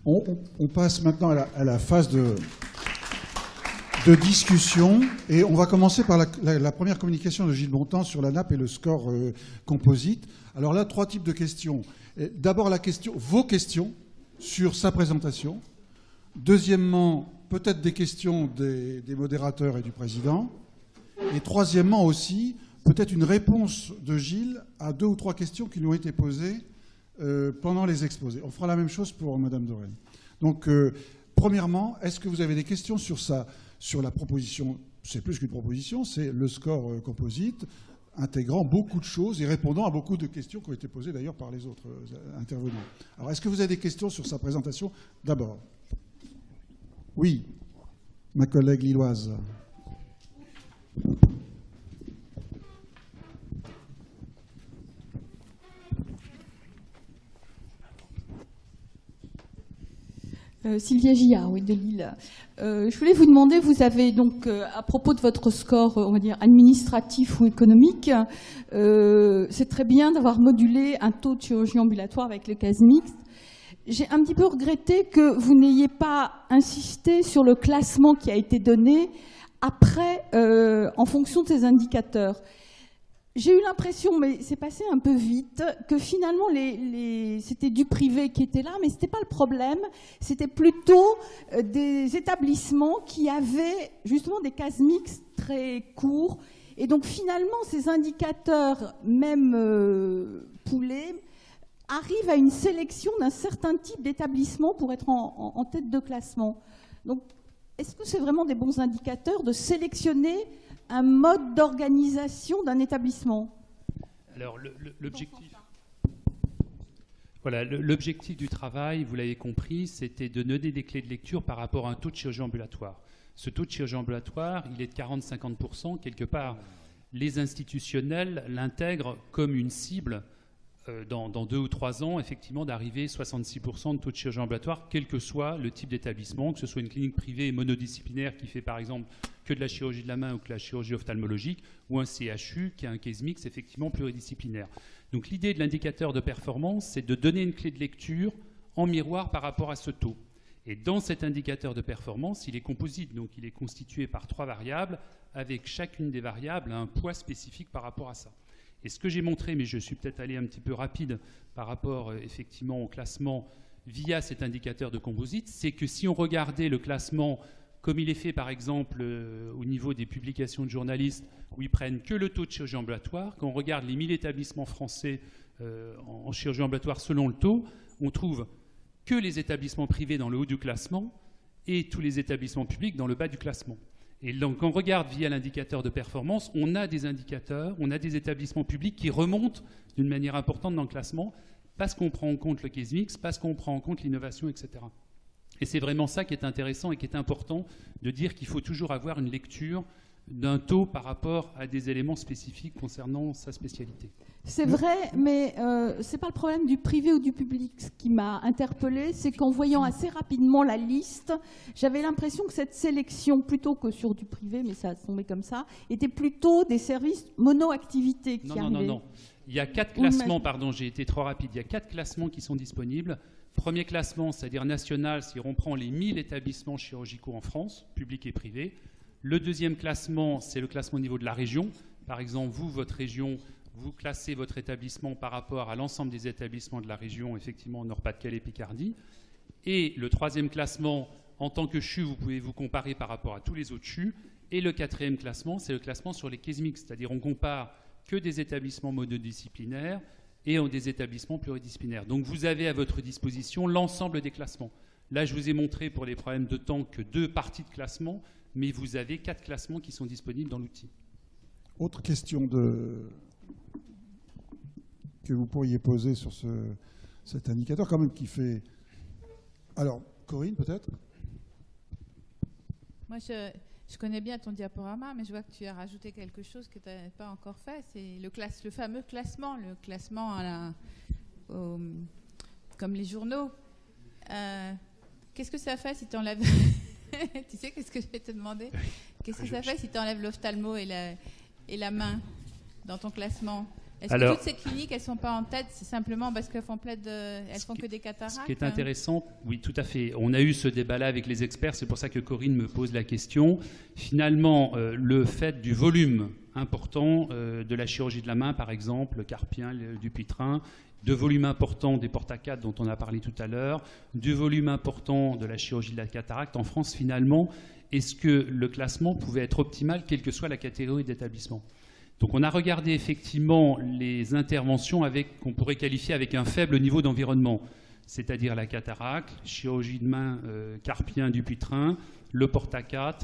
On passe maintenant à la phase de discussion. Et on va commencer par la première communication de Gilles Bontemps sur la nappe et le score composite. Alors là, 3 types de questions. D'abord, vos questions sur sa présentation. Deuxièmement, peut-être des questions des modérateurs et du président. Et troisièmement aussi, peut-être une réponse de Gilles à 2 ou 3 questions qui lui ont été posées pendant les exposés. On fera la même chose pour Madame Dorel. Donc, premièrement, est-ce que vous avez des questions sur la proposition? C'est plus qu'une proposition, c'est le score composite, intégrant beaucoup de choses et répondant à beaucoup de questions qui ont été posées d'ailleurs par les autres intervenants. Alors, est-ce que vous avez des questions sur sa présentation d'abord? Oui, ma collègue lilloise. Sylvia Gillard, oui, de Lille. Je voulais vous demander, vous avez donc, à propos de votre score, on va dire, administratif ou économique, c'est très bien d'avoir modulé un taux de chirurgie ambulatoire avec le case mixte. J'ai un petit peu regretté que vous n'ayez pas insisté sur le classement qui a été donné après, en fonction de ces indicateurs. J'ai eu l'impression, mais c'est passé un peu vite, que finalement c'était du privé qui était là, mais ce n'était pas le problème. C'était plutôt des établissements qui avaient justement des cases mixtes très courts. Et donc finalement, ces indicateurs, même poulés, arrivent à une sélection d'un certain type d'établissement pour être en tête de classement. Donc, est-ce que c'est vraiment des bons indicateurs de sélectionner un mode d'organisation d'un établissement? Alors, l'objectif du travail, vous l'avez compris, c'était de donner des clés de lecture par rapport à un taux de chirurgie ambulatoire. Ce taux de chirurgie ambulatoire, il est de 40-50%. Quelque part, les institutionnels l'intègrent comme une cible dans 2 ou 3 ans, effectivement, d'arriver à 66% de taux de chirurgie ambulatoire, quel que soit le type d'établissement, que ce soit une clinique privée monodisciplinaire qui fait par exemple que de la chirurgie de la main ou que de la chirurgie ophtalmologique, ou un CHU qui a un case mix effectivement pluridisciplinaire. Donc l'idée de l'indicateur de performance, c'est de donner une clé de lecture en miroir par rapport à ce taux. Et dans cet indicateur de performance, il est composite, donc il est constitué par 3 variables, avec chacune des variables un poids spécifique par rapport à ça. Et ce que j'ai montré, mais je suis peut-être allé un petit peu rapide par rapport effectivement au classement via cet indicateur de composite, c'est que si on regardait le classement comme il est fait par exemple au niveau des publications de journalistes où ils prennent que le taux de chirurgie ambulatoire, quand on regarde les 1000 établissements français en chirurgie ambulatoire selon le taux, on trouve que les établissements privés dans le haut du classement et tous les établissements publics dans le bas du classement. Et donc, quand on regarde via l'indicateur de performance, on a des indicateurs, on a des établissements publics qui remontent d'une manière importante dans le classement parce qu'on prend en compte le case mix, parce qu'on prend en compte l'innovation, etc. Et c'est vraiment ça qui est intéressant et qui est important de dire qu'il faut toujours avoir une lecture d'un taux par rapport à des éléments spécifiques concernant sa spécialité. C'est vrai, mais ce n'est pas le problème du privé ou du public. Ce qui m'a interpellée, c'est qu'en voyant assez rapidement la liste, j'avais l'impression que cette sélection, plutôt que sur du privé, mais ça a tombé comme ça, était plutôt des services mono-activité qui arrivaient. Non. Il y a 4 classements, pardon, j'ai été trop rapide. Il y a 4 classements qui sont disponibles. Premier classement, c'est-à-dire national, si on prend les 1000 établissements chirurgicaux en France, publics et privés. Le deuxième classement, c'est le classement au niveau de la région. Par exemple, vous, votre région, vous classez votre établissement par rapport à l'ensemble des établissements de la région, effectivement, Nord-Pas-de-Calais, Picardie. Et le troisième classement, en tant que CHU, vous pouvez vous comparer par rapport à tous les autres CHU. Et le quatrième classement, c'est le classement sur les cases mixtes, c'est-à-dire on compare que des établissements monodisciplinaires et des établissements pluridisciplinaires. Donc vous avez à votre disposition l'ensemble des classements. Là, je vous ai montré pour les problèmes de temps que 2 parties de classement, mais vous avez 4 classements qui sont disponibles dans l'outil. Autre question que vous pourriez poser sur cet indicateur, quand même, qui fait... Alors, Corinne, peut-être? Moi, je connais bien ton diaporama, mais je vois que tu as rajouté quelque chose que tu n'avais pas encore fait. C'est le fameux classement, comme les journaux. Qu'est-ce que ça fait si tu enlèves... Tu sais qu'est-ce que je vais te demander? Qu'est-ce que ça fait si tu enlèves l'ophtalmo et la main dans ton classement? Est-ce que toutes ces cliniques, elles ne sont pas en tête, c'est simplement parce qu'elles font que des cataractes? Ce qui est intéressant, oui, tout à fait. On a eu ce débat-là avec les experts, c'est pour ça que Corinne me pose la question. Finalement, le fait du volume important de la chirurgie de la main, par exemple, le carpien, le Dupuytren, de volume important des porte-à-4 dont on a parlé tout à l'heure, du volume important de la chirurgie de la cataracte, en France, finalement, est-ce que le classement pouvait être optimal, quelle que soit la catégorie d'établissement? Donc on a regardé effectivement les interventions qu'on pourrait qualifier avec un faible niveau d'environnement, c'est-à-dire la cataracte, chirurgie de main, carpien, Dupuytren, le porte-à-4,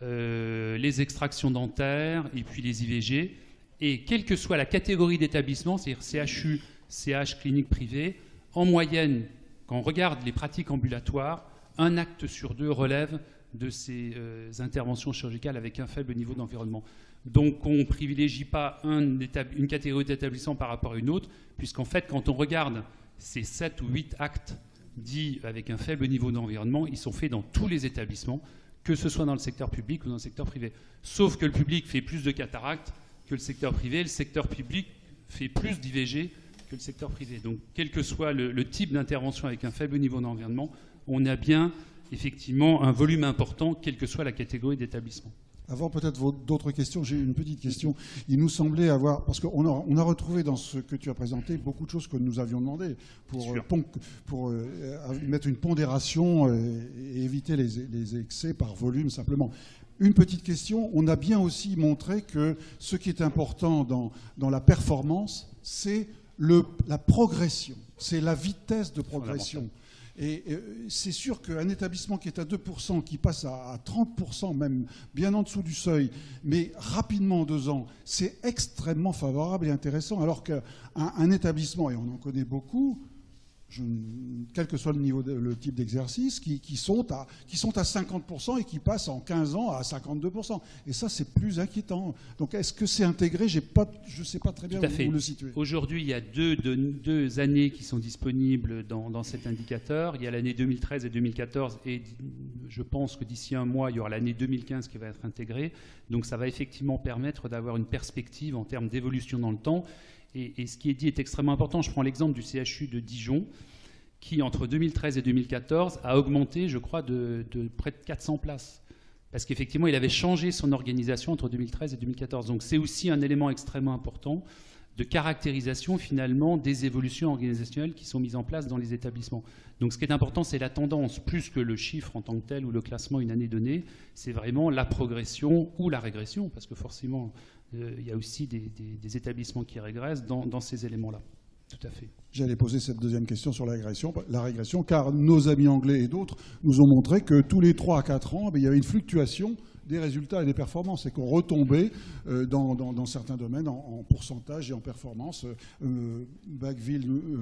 les extractions dentaires et puis les IVG. Et quelle que soit la catégorie d'établissement, c'est-à-dire CHU, CH, clinique privée, en moyenne, quand on regarde les pratiques ambulatoires, un acte sur 2 relève de ces interventions chirurgicales avec un faible niveau d'environnement. Donc on ne privilégie pas une catégorie d'établissement par rapport à une autre, puisqu'en fait, quand on regarde ces 7 ou 8 actes dits avec un faible niveau d'environnement, ils sont faits dans tous les établissements, que ce soit dans le secteur public ou dans le secteur privé. Sauf que le public fait plus de cataractes que le secteur privé, le secteur public fait plus d'IVG que le secteur privé. Donc quel que soit le type d'intervention avec un faible niveau d'environnement, on a bien effectivement un volume important, quelle que soit la catégorie d'établissement. Avant peut-être d'autres questions, j'ai une petite question. Il nous semblait avoir, parce qu'on a retrouvé dans ce que tu as présenté beaucoup de choses que nous avions demandé pour mettre une pondération et éviter les excès par volume simplement. Une petite question, on a bien aussi montré que ce qui est important dans la performance, c'est la progression, c'est la vitesse de progression. Et c'est sûr qu'un établissement qui est à 2%, qui passe à 30%, même bien en dessous du seuil, mais rapidement en 2 ans, c'est extrêmement favorable et intéressant. Alors qu'un établissement, et on en connaît beaucoup, quel que soit le type d'exercice, qui sont à 50% et qui passent en 15 ans à 52%. Et ça, c'est plus inquiétant. Donc, est-ce que c'est intégré? Je ne sais pas très bien où le situer. Aujourd'hui, il y a deux années qui sont disponibles dans cet indicateur. Il y a l'année 2013 et 2014, et je pense que d'ici un mois, il y aura l'année 2015 qui va être intégrée. Donc, ça va effectivement permettre d'avoir une perspective en termes d'évolution dans le temps. Et ce qui est dit est extrêmement important. Je prends l'exemple du CHU de Dijon, qui, entre 2013 et 2014, a augmenté, je crois, de près de 400 places. Parce qu'effectivement, il avait changé son organisation entre 2013 et 2014. Donc c'est aussi un élément extrêmement important de caractérisation, finalement, des évolutions organisationnelles qui sont mises en place dans les établissements. Donc ce qui est important, c'est la tendance, plus que le chiffre en tant que tel ou le classement une année donnée. C'est vraiment la progression ou la régression, parce que forcément... il y a aussi des établissements qui régressent dans ces éléments-là. Tout à fait. J'allais poser cette deuxième question sur la régression, car nos amis anglais et d'autres nous ont montré que tous les 3 à 4 ans, il y avait une fluctuation des résultats et des performances, et qu'on retombait dans certains domaines en pourcentage et en performance.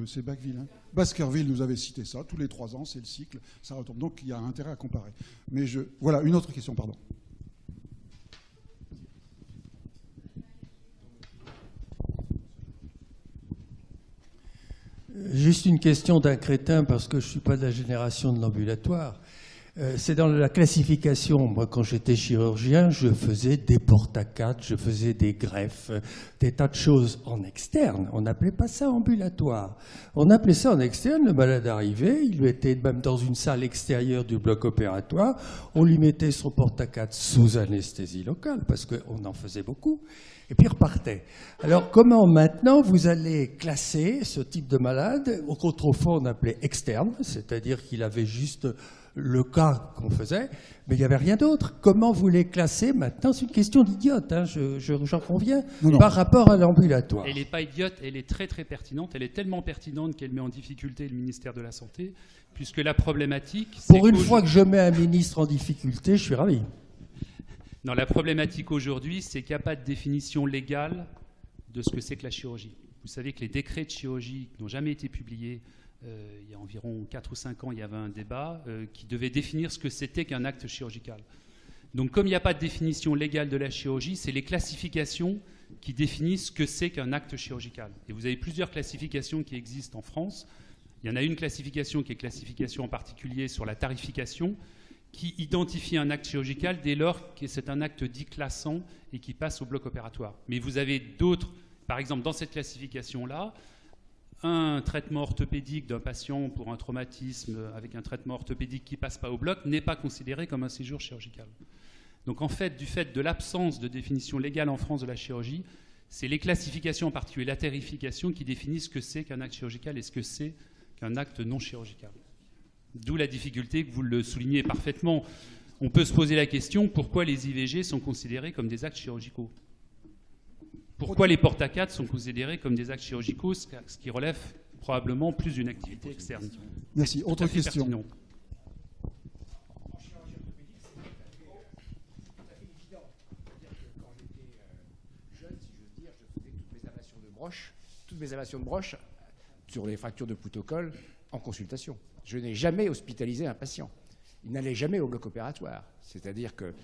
C'est Baskerville, hein. Baskerville nous avait cité ça, tous les 3 ans, c'est le cycle, ça retombe. Donc il y a intérêt à comparer. Mais voilà, une autre question, pardon. Juste une question d'un crétin, parce que je ne suis pas de la génération de l'ambulatoire. C'est dans la classification. Moi, quand j'étais chirurgien, je faisais des porte-à-4, je faisais des greffes, des tas de choses en externe. On n'appelait pas ça ambulatoire. On appelait ça en externe. Le malade arrivait, il était même dans une salle extérieure du bloc opératoire. On lui mettait son porte-à-4 sous anesthésie locale, parce qu'on en faisait beaucoup. Et puis repartait. Alors comment maintenant vous allez classer ce type de malade, qu'autrefois on appelait externe, c'est-à-dire qu'il avait juste le cas qu'on faisait, mais il n'y avait rien d'autre. Comment vous les classez maintenant? C'est une question d'idiote, hein, j'en conviens, par rapport à l'ambulatoire. Elle n'est pas idiote, elle est très très pertinente. Elle est tellement pertinente qu'elle met en difficulté le ministère de la Santé, puisque la problématique... Pour une fois que je mets un ministre en difficulté, je suis ravi. Non, la problématique aujourd'hui, c'est qu'il n'y a pas de définition légale de ce que c'est que la chirurgie. Vous savez que les décrets de chirurgie n'ont jamais été publiés. Il y a environ 4 ou 5 ans, il y avait un débat qui devait définir ce que c'était qu'un acte chirurgical. Donc comme il n'y a pas de définition légale de la chirurgie, c'est les classifications qui définissent ce que c'est qu'un acte chirurgical. Et vous avez plusieurs classifications qui existent en France. Il y en a une classification qui est classification en particulier sur la tarification, qui identifie un acte chirurgical dès lors que c'est un acte dit classant et qui passe au bloc opératoire. Mais vous avez d'autres Par exemple, dans cette classification-là, un traitement orthopédique d'un patient pour un traumatisme avec un traitement orthopédique qui ne passe pas au bloc n'est pas considéré comme un séjour chirurgical. Donc en fait, du fait de l'absence de définition légale en France de la chirurgie, c'est les classifications, en particulier la tarification, qui définissent ce que c'est qu'un acte chirurgical et ce que c'est qu'un acte non chirurgical. D'où la difficulté que vous le soulignez parfaitement. On peut se poser la question, pourquoi les IVG sont considérés comme des actes chirurgicaux ? Pourquoi les porte-à-4 sont considérés comme des actes chirurgicaux, ce qui relève probablement plus d'une activité externe. Merci. Autre question. Pertinent. Toutes mes ablations de broche sur les fractures de poutre-au-col en consultation. Je n'ai jamais hospitalisé un patient. Il n'allait jamais au bloc opératoire. C'est-à-dire que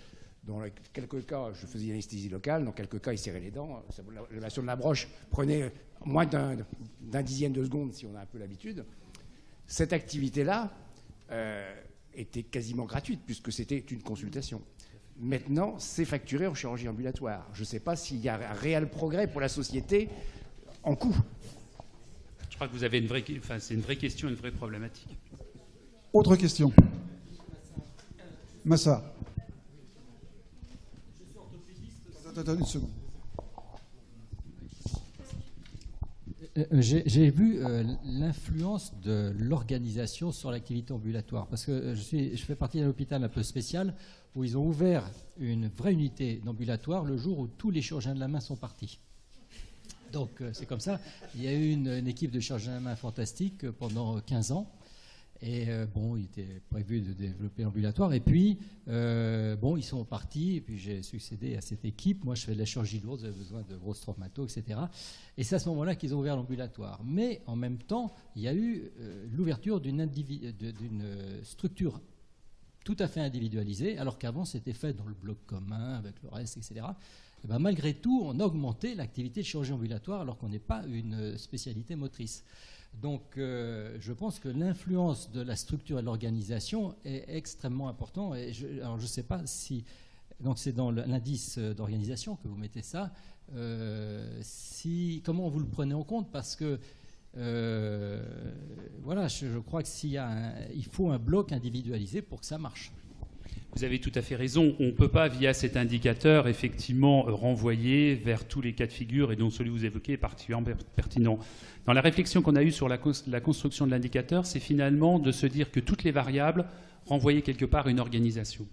dans quelques cas, je faisais une anesthésie locale, dans quelques cas, il serrait les dents. L'ablation de la broche prenait moins d'un dixième de seconde, si on a un peu l'habitude. Cette activité-là était quasiment gratuite, puisque c'était une consultation. Maintenant, c'est facturé en chirurgie ambulatoire. Je ne sais pas s'il y a un réel progrès pour la société en coût. Je crois que vous avez c'est une vraie question, une vraie problématique. Autre question. Massa. Attends une seconde. J'ai vu l'influence de l'organisation sur l'activité ambulatoire, parce que je fais partie d'un hôpital un peu spécial où ils ont ouvert une vraie unité d'ambulatoire le jour où tous les chirurgiens de la main sont partis. Donc c'est comme ça. Il y a eu une équipe de chirurgiens de la main fantastique pendant 15 ans. Et il était prévu de développer l'ambulatoire. Et puis, ils sont partis. Et puis, j'ai succédé à cette équipe. Moi, je fais de la chirurgie lourde. J'avais besoin de grosses traumatos, etc. Et c'est à ce moment-là qu'ils ont ouvert l'ambulatoire. Mais en même temps, il y a eu l'ouverture d'une structure tout à fait individualisée, alors qu'avant, c'était fait dans le bloc commun, avec le reste, etc. Et ben, malgré tout, on a augmenté l'activité de chirurgie ambulatoire, alors qu'on n'est pas une spécialité motrice. Donc, je pense que l'influence de la structure et de l'organisation est extrêmement importante. Et je ne sais pas si... Donc, c'est dans l'indice d'organisation que vous mettez ça. Comment vous le prenez en compte ? Parce que, je crois qu'il faut un bloc individualisé pour que ça marche. Vous avez tout à fait raison. On ne peut pas, via cet indicateur, effectivement, renvoyer vers tous les cas de figure, et dont celui que vous évoquez est particulièrement pertinent. Dans la réflexion qu'on a eue sur la construction de l'indicateur, c'est finalement de se dire que toutes les variables renvoyaient quelque part à une organisation.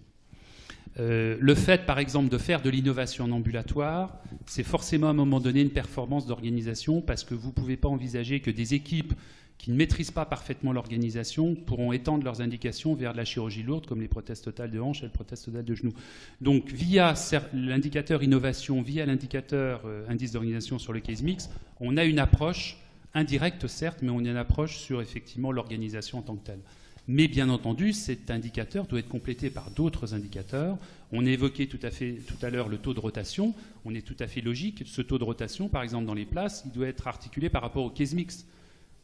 Le fait, par exemple, de faire de l'innovation en ambulatoire, c'est forcément à un moment donné une performance d'organisation, parce que vous ne pouvez pas envisager que des équipes qui ne maîtrisent pas parfaitement l'organisation pourront étendre leurs indications vers de la chirurgie lourde, comme les prothèses totales de hanche et les prothèses totales de genoux. Donc, via l'indicateur innovation, via l'indicateur indice d'organisation sur le case mix, on a une approche indirecte, certes, mais on a une approche sur, effectivement, l'organisation en tant que telle. Mais bien entendu, cet indicateur doit être complété par d'autres indicateurs. On a évoqué tout à l'heure le taux de rotation. On est tout à fait logique. Ce taux de rotation, par exemple, dans les places, il doit être articulé par rapport au case mix.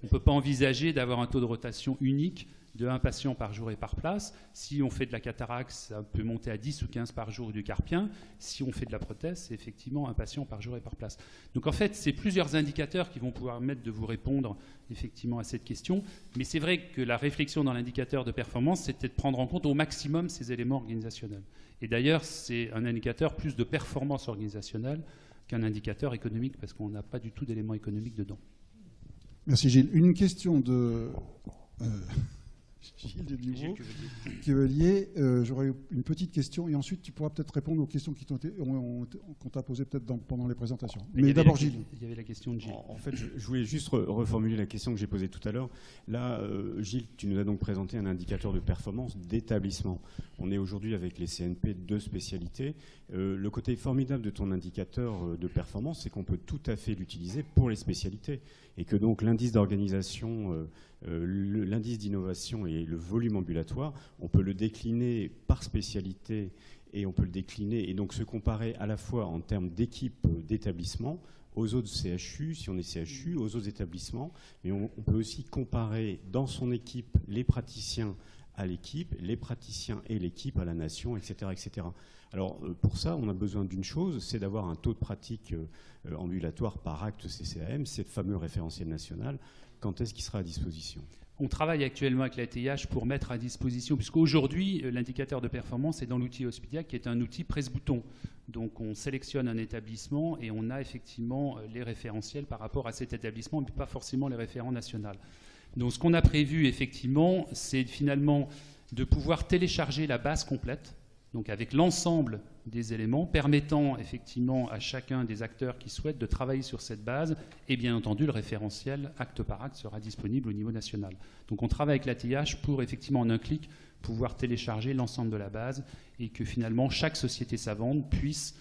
On ne peut pas envisager d'avoir un taux de rotation unique de 1 patient par jour et par place. Si on fait de la cataracte, ça peut monter à 10 ou 15 par jour du carpien. Si on fait de la prothèse, c'est effectivement 1 patient par jour et par place. Donc en fait, c'est plusieurs indicateurs qui vont pouvoir permettre de vous répondre effectivement à cette question. Mais c'est vrai que la réflexion dans l'indicateur de performance, c'était de prendre en compte au maximum ces éléments organisationnels. Et d'ailleurs, c'est un indicateur plus de performance organisationnelle qu'un indicateur économique, parce qu'on n'a pas du tout d'éléments économiques dedans. Merci Gilles. Une question de Gilles Quevelier. J'aurais une petite question et ensuite tu pourras peut-être répondre aux questions qu'on t'a posées peut-être pendant les présentations. Mais d'abord Gilles. Il y avait la question de Gilles. En fait, je voulais juste reformuler la question que j'ai posée tout à l'heure. Là, Gilles, tu nous as donc présenté un indicateur de performance d'établissement. On est aujourd'hui avec les CNP de spécialité. Le côté formidable de ton indicateur de performance, c'est qu'on peut tout à fait l'utiliser pour les spécialités. Et que donc l'indice d'organisation, l'indice d'innovation et le volume ambulatoire, on peut le décliner par spécialité et on peut le décliner et donc se comparer à la fois en termes d'équipe d'établissement aux autres CHU, si on est CHU, aux autres établissements, mais on peut aussi comparer dans son équipe les praticiens à l'équipe, les praticiens et l'équipe à la nation, etc. etc. Alors pour ça, on a besoin d'une chose, c'est d'avoir un taux de pratique ambulatoire par acte CCAM, c'est le fameux référentiel national. Quand est-ce qu'il sera à disposition ? On travaille actuellement avec la TIH pour mettre à disposition, puisqu'aujourd'hui, l'indicateur de performance est dans l'outil Hospediac, qui est un outil presse-bouton. Donc on sélectionne un établissement et on a effectivement les référentiels par rapport à cet établissement, mais pas forcément les référents nationaux. Donc ce qu'on a prévu, effectivement, c'est finalement de pouvoir télécharger la base complète, donc avec l'ensemble des éléments, permettant effectivement à chacun des acteurs qui souhaitent de travailler sur cette base, et bien entendu le référentiel acte par acte sera disponible au niveau national. Donc on travaille avec la TIH pour effectivement en un clic pouvoir télécharger l'ensemble de la base et que finalement chaque société savante puisse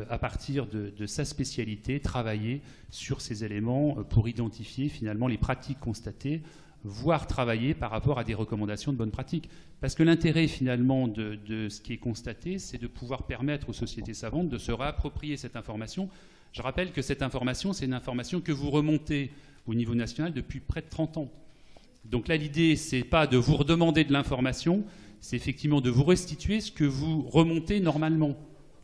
à partir de sa spécialité travailler sur ces éléments pour identifier finalement les pratiques constatées, voire travailler par rapport à des recommandations de bonnes pratiques. Parce que l'intérêt finalement de ce qui est constaté, c'est de pouvoir permettre aux sociétés savantes de se réapproprier cette information. Je rappelle que cette information, c'est une information que vous remontez au niveau national depuis près de 30 ans. Donc là, l'idée, c'est pas de vous redemander de l'information, c'est effectivement de vous restituer ce que vous remontez normalement.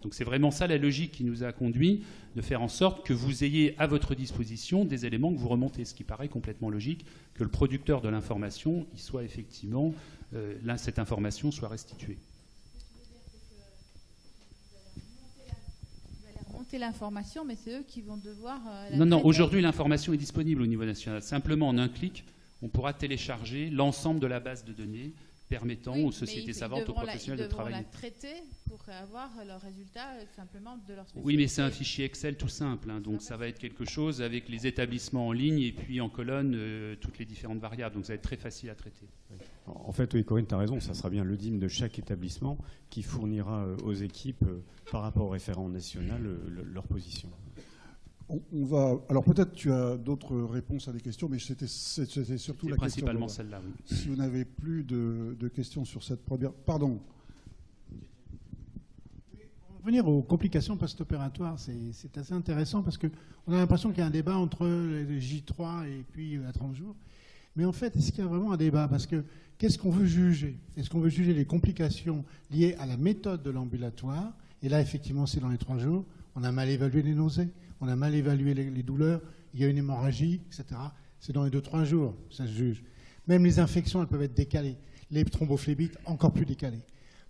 Donc c'est vraiment ça la logique qui nous a conduit, de faire en sorte que vous ayez à votre disposition des éléments que vous remontez, ce qui paraît complètement logique, que le producteur de l'information, il soit effectivement, là, cette information soit restituée. Vous allez remonter l'information, mais c'est eux qui vont devoir... Non, aujourd'hui, l'information est disponible au niveau national. Simplement, en un clic, on pourra télécharger l'ensemble de la base de données permettant aux sociétés savantes, aux professionnels de travailler. Ils devront la traiter pour avoir leurs résultats simplement de leur spécialité. Oui, mais c'est un fichier Excel tout simple, hein, donc ça va être quelque chose avec les établissements en ligne et puis en colonne toutes les différentes variables, donc ça va être très facile à traiter. En fait, oui, Corinne, tu as raison, ça sera bien le DIM de chaque établissement qui fournira aux équipes, par rapport au référent national, leur position. On va. Alors peut-être tu as d'autres réponses à des questions, mais c'était surtout la principalement question. Principalement celle-là, oui. Si vous n'avez plus de questions sur cette première. Pardon. Pour revenir aux complications post-opératoires, c'est assez intéressant parce qu'on a l'impression qu'il y a un débat entre les J3 et puis la 30 jours. Mais en fait, est-ce qu'il y a vraiment un débat? Parce que qu'est-ce qu'on veut juger? Est-ce qu'on veut juger les complications liées à la méthode de l'ambulatoire? Et là, effectivement, c'est dans les 3 jours. On a mal évalué les nausées, on a mal évalué les douleurs, il y a une hémorragie, etc. C'est dans les 2-3 jours, ça se juge. Même les infections, elles peuvent être décalées. Les thrombophlébite, encore plus décalées.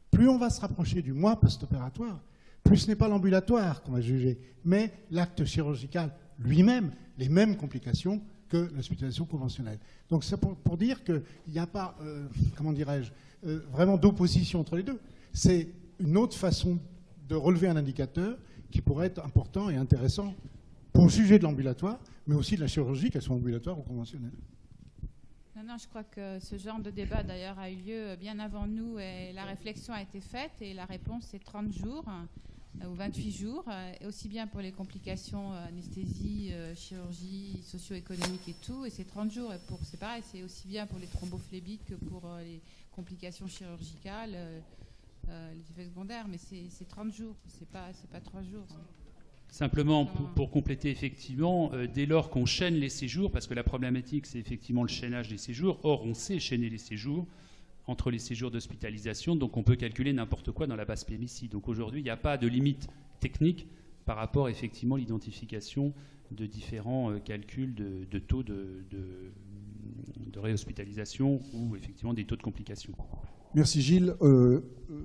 Plus on va se rapprocher du mois post-opératoire, plus ce n'est pas l'ambulatoire qu'on va juger, mais l'acte chirurgical lui-même, les mêmes complications que l'hospitalisation conventionnelle. Donc c'est pour dire qu'il n'y a pas, comment dirais-je, vraiment d'opposition entre les deux. C'est une autre façon de relever un indicateur qui pourrait être important et intéressant pour le sujet de l'ambulatoire, mais aussi de la chirurgie, qu'elle soit ambulatoire ou conventionnelle. Non, je crois que ce genre de débat, d'ailleurs, a eu lieu bien avant nous et la réflexion a été faite et la réponse, c'est 30 jours ou 28 jours, et aussi bien pour les complications anesthésie, chirurgie, socio-économique et tout, et c'est 30 jours. Et c'est pareil, c'est aussi bien pour les thrombophlébite que pour les complications chirurgicales, les effets secondaires, mais c'est 30 jours, c'est pas 3 jours. Simplement, pour compléter, effectivement, dès lors qu'on chaîne les séjours, parce que la problématique, c'est effectivement le chaînage des séjours, or on sait chaîner les séjours entre les séjours d'hospitalisation, donc on peut calculer n'importe quoi dans la base PMICI. Donc aujourd'hui, il n'y a pas de limite technique par rapport, effectivement, à l'identification de différents calculs de taux de réhospitalisation ou, effectivement, des taux de complications. Merci Gilles.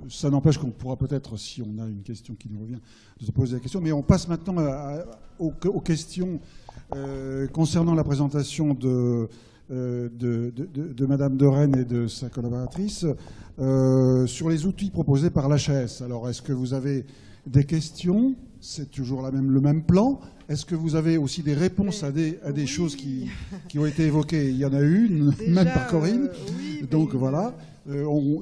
Ça n'empêche qu'on pourra peut-être, si on a une question qui nous revient, de se poser la question. Mais on passe maintenant aux questions concernant la présentation de Madame de Rennes et de sa collaboratrice sur les outils proposés par l'HAS. Alors, est-ce que vous avez des questions? C'est toujours le même plan. Est-ce que vous avez aussi des réponses à des choses qui ont été évoquées? Il y en a une, déjà, même par Corinne. Donc voilà.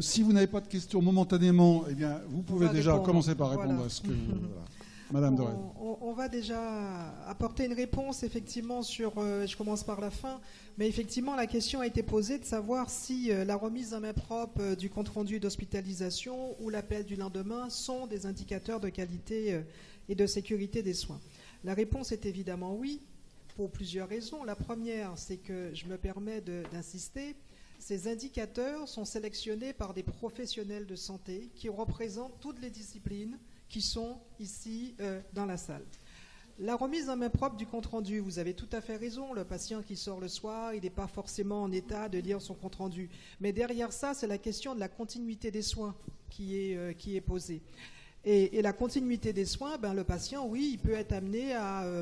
Si vous n'avez pas de questions momentanément, eh bien, vous pouvez déjà commencer par répondre à ce que... Voilà. Madame de Rennes. On va déjà apporter une réponse effectivement sur, je commence par la fin, mais effectivement la question a été posée de savoir si la remise en main propre du compte-rendu d'hospitalisation ou l'appel du lendemain sont des indicateurs de qualité et de sécurité des soins. La réponse est évidemment oui, pour plusieurs raisons. La première, c'est que je me permets d'insister, Ces indicateurs sont sélectionnés par des professionnels de santé qui représentent toutes les disciplines qui sont ici dans la salle. La remise en main propre du compte-rendu, vous avez tout à fait raison, le patient qui sort le soir, il n'est pas forcément en état de lire son compte-rendu. Mais derrière ça, c'est la question de la continuité des soins qui est posée. Et la continuité des soins, le patient, oui, il peut être amené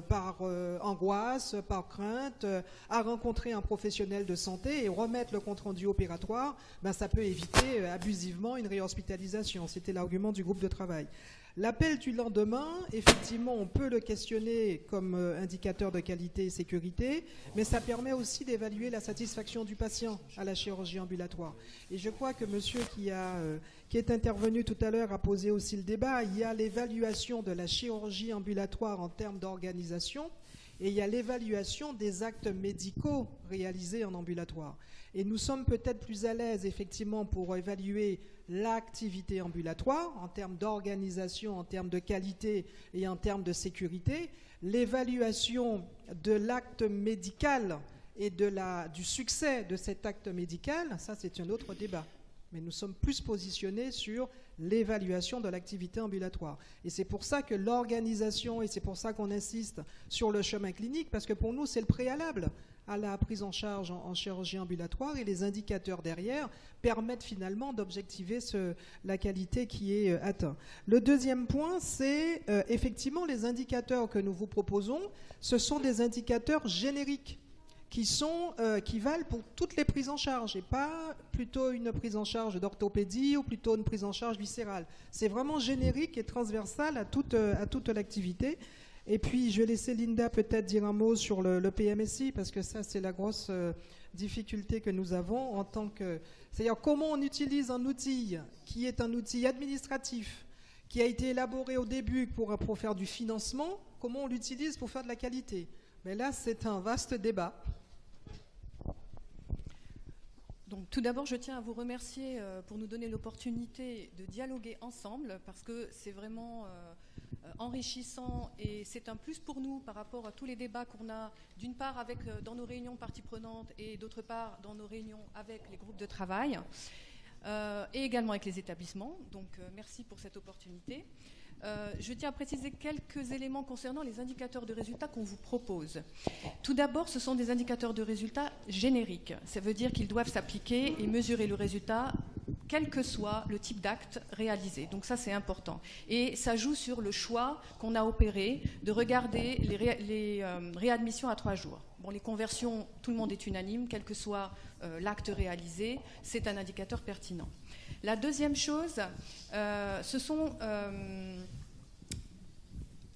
par angoisse, par crainte, à rencontrer un professionnel de santé et remettre le compte-rendu opératoire. Ça peut éviter abusivement une réhospitalisation. C'était l'argument du groupe de travail. L'appel du lendemain, effectivement, on peut le questionner comme indicateur de qualité et sécurité, mais ça permet aussi d'évaluer la satisfaction du patient à la chirurgie ambulatoire. Et je crois que monsieur qui est intervenu tout à l'heure a posé aussi le débat. Il y a l'évaluation de la chirurgie ambulatoire en termes d'organisation et il y a l'évaluation des actes médicaux réalisés en ambulatoire. Et nous sommes peut-être plus à l'aise, effectivement, pour évaluer l'activité ambulatoire en termes d'organisation, en termes de qualité et en termes de sécurité. L'évaluation de l'acte médical et du succès de cet acte médical, ça c'est un autre débat. Mais nous sommes plus positionnés sur l'évaluation de l'activité ambulatoire. Et c'est pour ça que l'organisation, et c'est pour ça qu'on insiste sur le chemin clinique, parce que pour nous c'est le préalable à la prise en charge en chirurgie ambulatoire, et les indicateurs derrière permettent finalement d'objectiver la qualité qui est atteinte. Le deuxième point, c'est effectivement les indicateurs que nous vous proposons, ce sont des indicateurs génériques qui valent pour toutes les prises en charge et pas plutôt une prise en charge d'orthopédie ou plutôt une prise en charge viscérale. C'est vraiment générique et transversal à toute l'activité. Et puis, je vais laisser Linda peut-être dire un mot sur le PMSI, parce que ça, c'est la grosse difficulté que nous avons en tant que... C'est-à-dire comment on utilise un outil qui est un outil administratif, qui a été élaboré au début pour faire du financement, comment on l'utilise pour faire de la qualité. Mais là, c'est un vaste débat. Donc, tout d'abord, je tiens à vous remercier pour nous donner l'opportunité de dialoguer ensemble, parce que c'est vraiment enrichissant et c'est un plus pour nous par rapport à tous les débats qu'on a, d'une part dans nos réunions parties prenantes et d'autre part dans nos réunions avec les groupes de travail et également avec les établissements. Donc, merci pour cette opportunité. Je tiens à préciser quelques éléments concernant les indicateurs de résultats qu'on vous propose. Tout d'abord, ce sont des indicateurs de résultats génériques. Ça veut dire qu'ils doivent s'appliquer et mesurer le résultat, quel que soit le type d'acte réalisé. Donc ça, c'est important. Et ça joue sur le choix qu'on a opéré de regarder les réadmissions à 3 jours. Bon, les conversions, tout le monde est unanime, quel que soit l'acte réalisé, c'est un indicateur pertinent. La deuxième chose, ce sont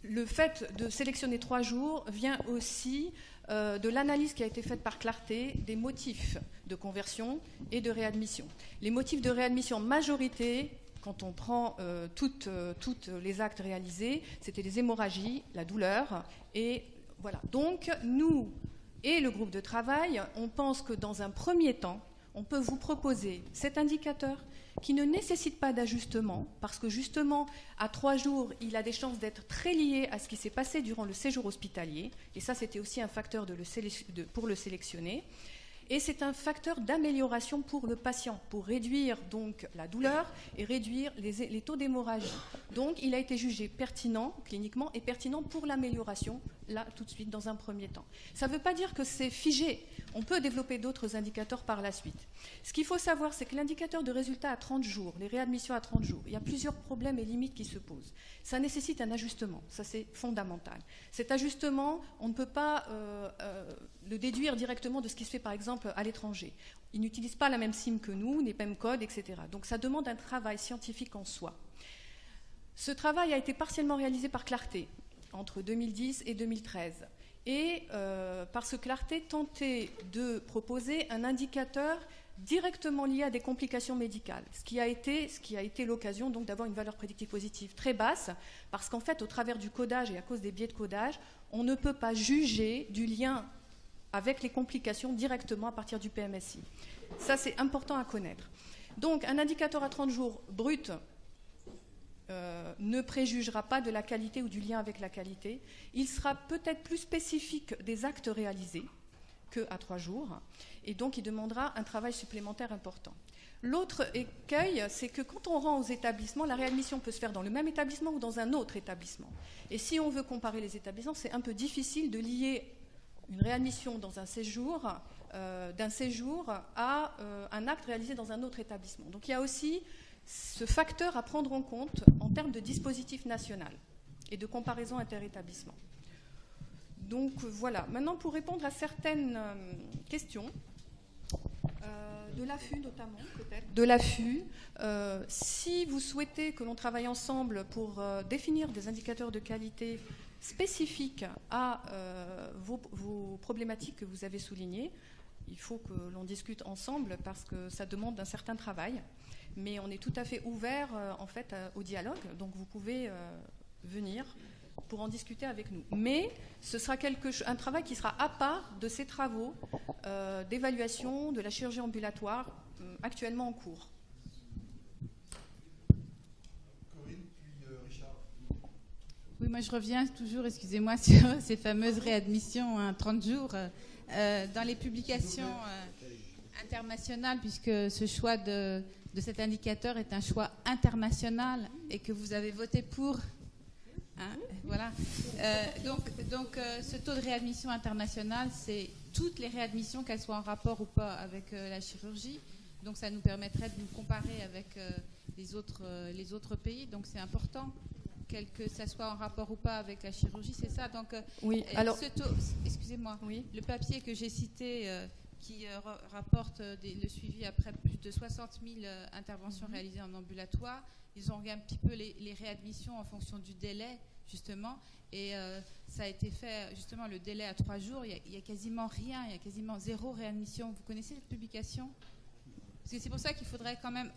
le fait de sélectionner 3 jours vient aussi de l'analyse qui a été faite par Clarté des motifs de conversion et de réadmission. Les motifs de réadmission majorité, quand on prend toutes les actes réalisés, c'était les hémorragies, la douleur, et voilà. Donc nous et le groupe de travail, on pense que dans un premier temps, on peut vous proposer cet indicateur qui ne nécessite pas d'ajustement, parce que justement, à 3 jours, il a des chances d'être très lié à ce qui s'est passé durant le séjour hospitalier, et ça, c'était aussi un facteur pour le sélectionner. Et c'est un facteur d'amélioration pour le patient, pour réduire donc la douleur et réduire les taux d'hémorragie. Donc, il a été jugé pertinent cliniquement et pertinent pour l'amélioration, là, tout de suite, dans un premier temps. Ça ne veut pas dire que c'est figé. On peut développer d'autres indicateurs par la suite. Ce qu'il faut savoir, c'est que l'indicateur de résultat à 30 jours, les réadmissions à 30 jours, il y a plusieurs problèmes et limites qui se posent. Ça nécessite un ajustement, ça c'est fondamental. Cet ajustement, on ne peut pas le déduire directement de ce qui se fait par exemple à l'étranger. Ils n'utilisent pas la même SIM que nous, les mêmes codes, etc. Donc ça demande un travail scientifique en soi. Ce travail a été partiellement réalisé par Clarté entre 2010 et 2013. Et parce que Clarté tentait de proposer un indicateur directement lié à des complications médicales, ce qui a été l'occasion donc d'avoir une valeur prédictive positive très basse, parce qu'en fait, au travers du codage et à cause des biais de codage, on ne peut pas juger du lien avec les complications directement à partir du PMSI. Ça, c'est important à connaître. Donc, un indicateur à 30 jours brut ne préjugera pas de la qualité ou du lien avec la qualité. Il sera peut-être plus spécifique des actes réalisés, qu'à 3 jours. Et donc, il demandera un travail supplémentaire important. L'autre écueil, c'est que quand on rend aux établissements, la réadmission peut se faire dans le même établissement ou dans un autre établissement. Et si on veut comparer les établissements, c'est un peu difficile de lier une réadmission dans un séjour, d'un séjour à un acte réalisé dans un autre établissement. Donc il y a aussi ce facteur à prendre en compte en termes de dispositif national et de comparaison interétablissement. Donc voilà. Maintenant, pour répondre à certaines questions, de l'affût notamment, peut-être. De l'affût. Si vous souhaitez que l'on travaille ensemble pour définir des indicateurs de qualité spécifiques à vos problématiques que vous avez soulignées, il faut que l'on discute ensemble parce que ça demande un certain travail. Mais on est tout à fait ouvert en fait au dialogue. Donc vous pouvez venir pour en discuter avec nous. Mais ce sera un travail qui sera à part de ces travaux d'évaluation de la chirurgie ambulatoire actuellement en cours. Corinne, puis Richard. Oui, moi je reviens toujours, excusez-moi, sur ces fameuses réadmissions 30 jours. Dans les publications internationales, puisque ce choix de cet indicateur est un choix international et que vous avez voté pour. Hein, voilà. Donc, ce taux de réadmission international, c'est toutes les réadmissions, qu'elles soient en rapport ou pas avec la chirurgie. Donc, ça nous permettrait de nous comparer avec les autres pays. Donc, c'est important, que ça soit en rapport ou pas avec la chirurgie, c'est ça. Donc, oui. Alors, ce taux, excusez-moi, oui. Le papier que j'ai cité, qui rapporte le suivi après plus de 60 000 interventions réalisées en ambulatoire. Ils ont regardé un petit peu les réadmissions en fonction du délai, justement. Et ça a été fait, justement, le délai à 3 jours. Il y a quasiment rien, il y a quasiment 0 réadmission. Vous connaissez cette publication? Parce que c'est pour ça qu'il faudrait quand même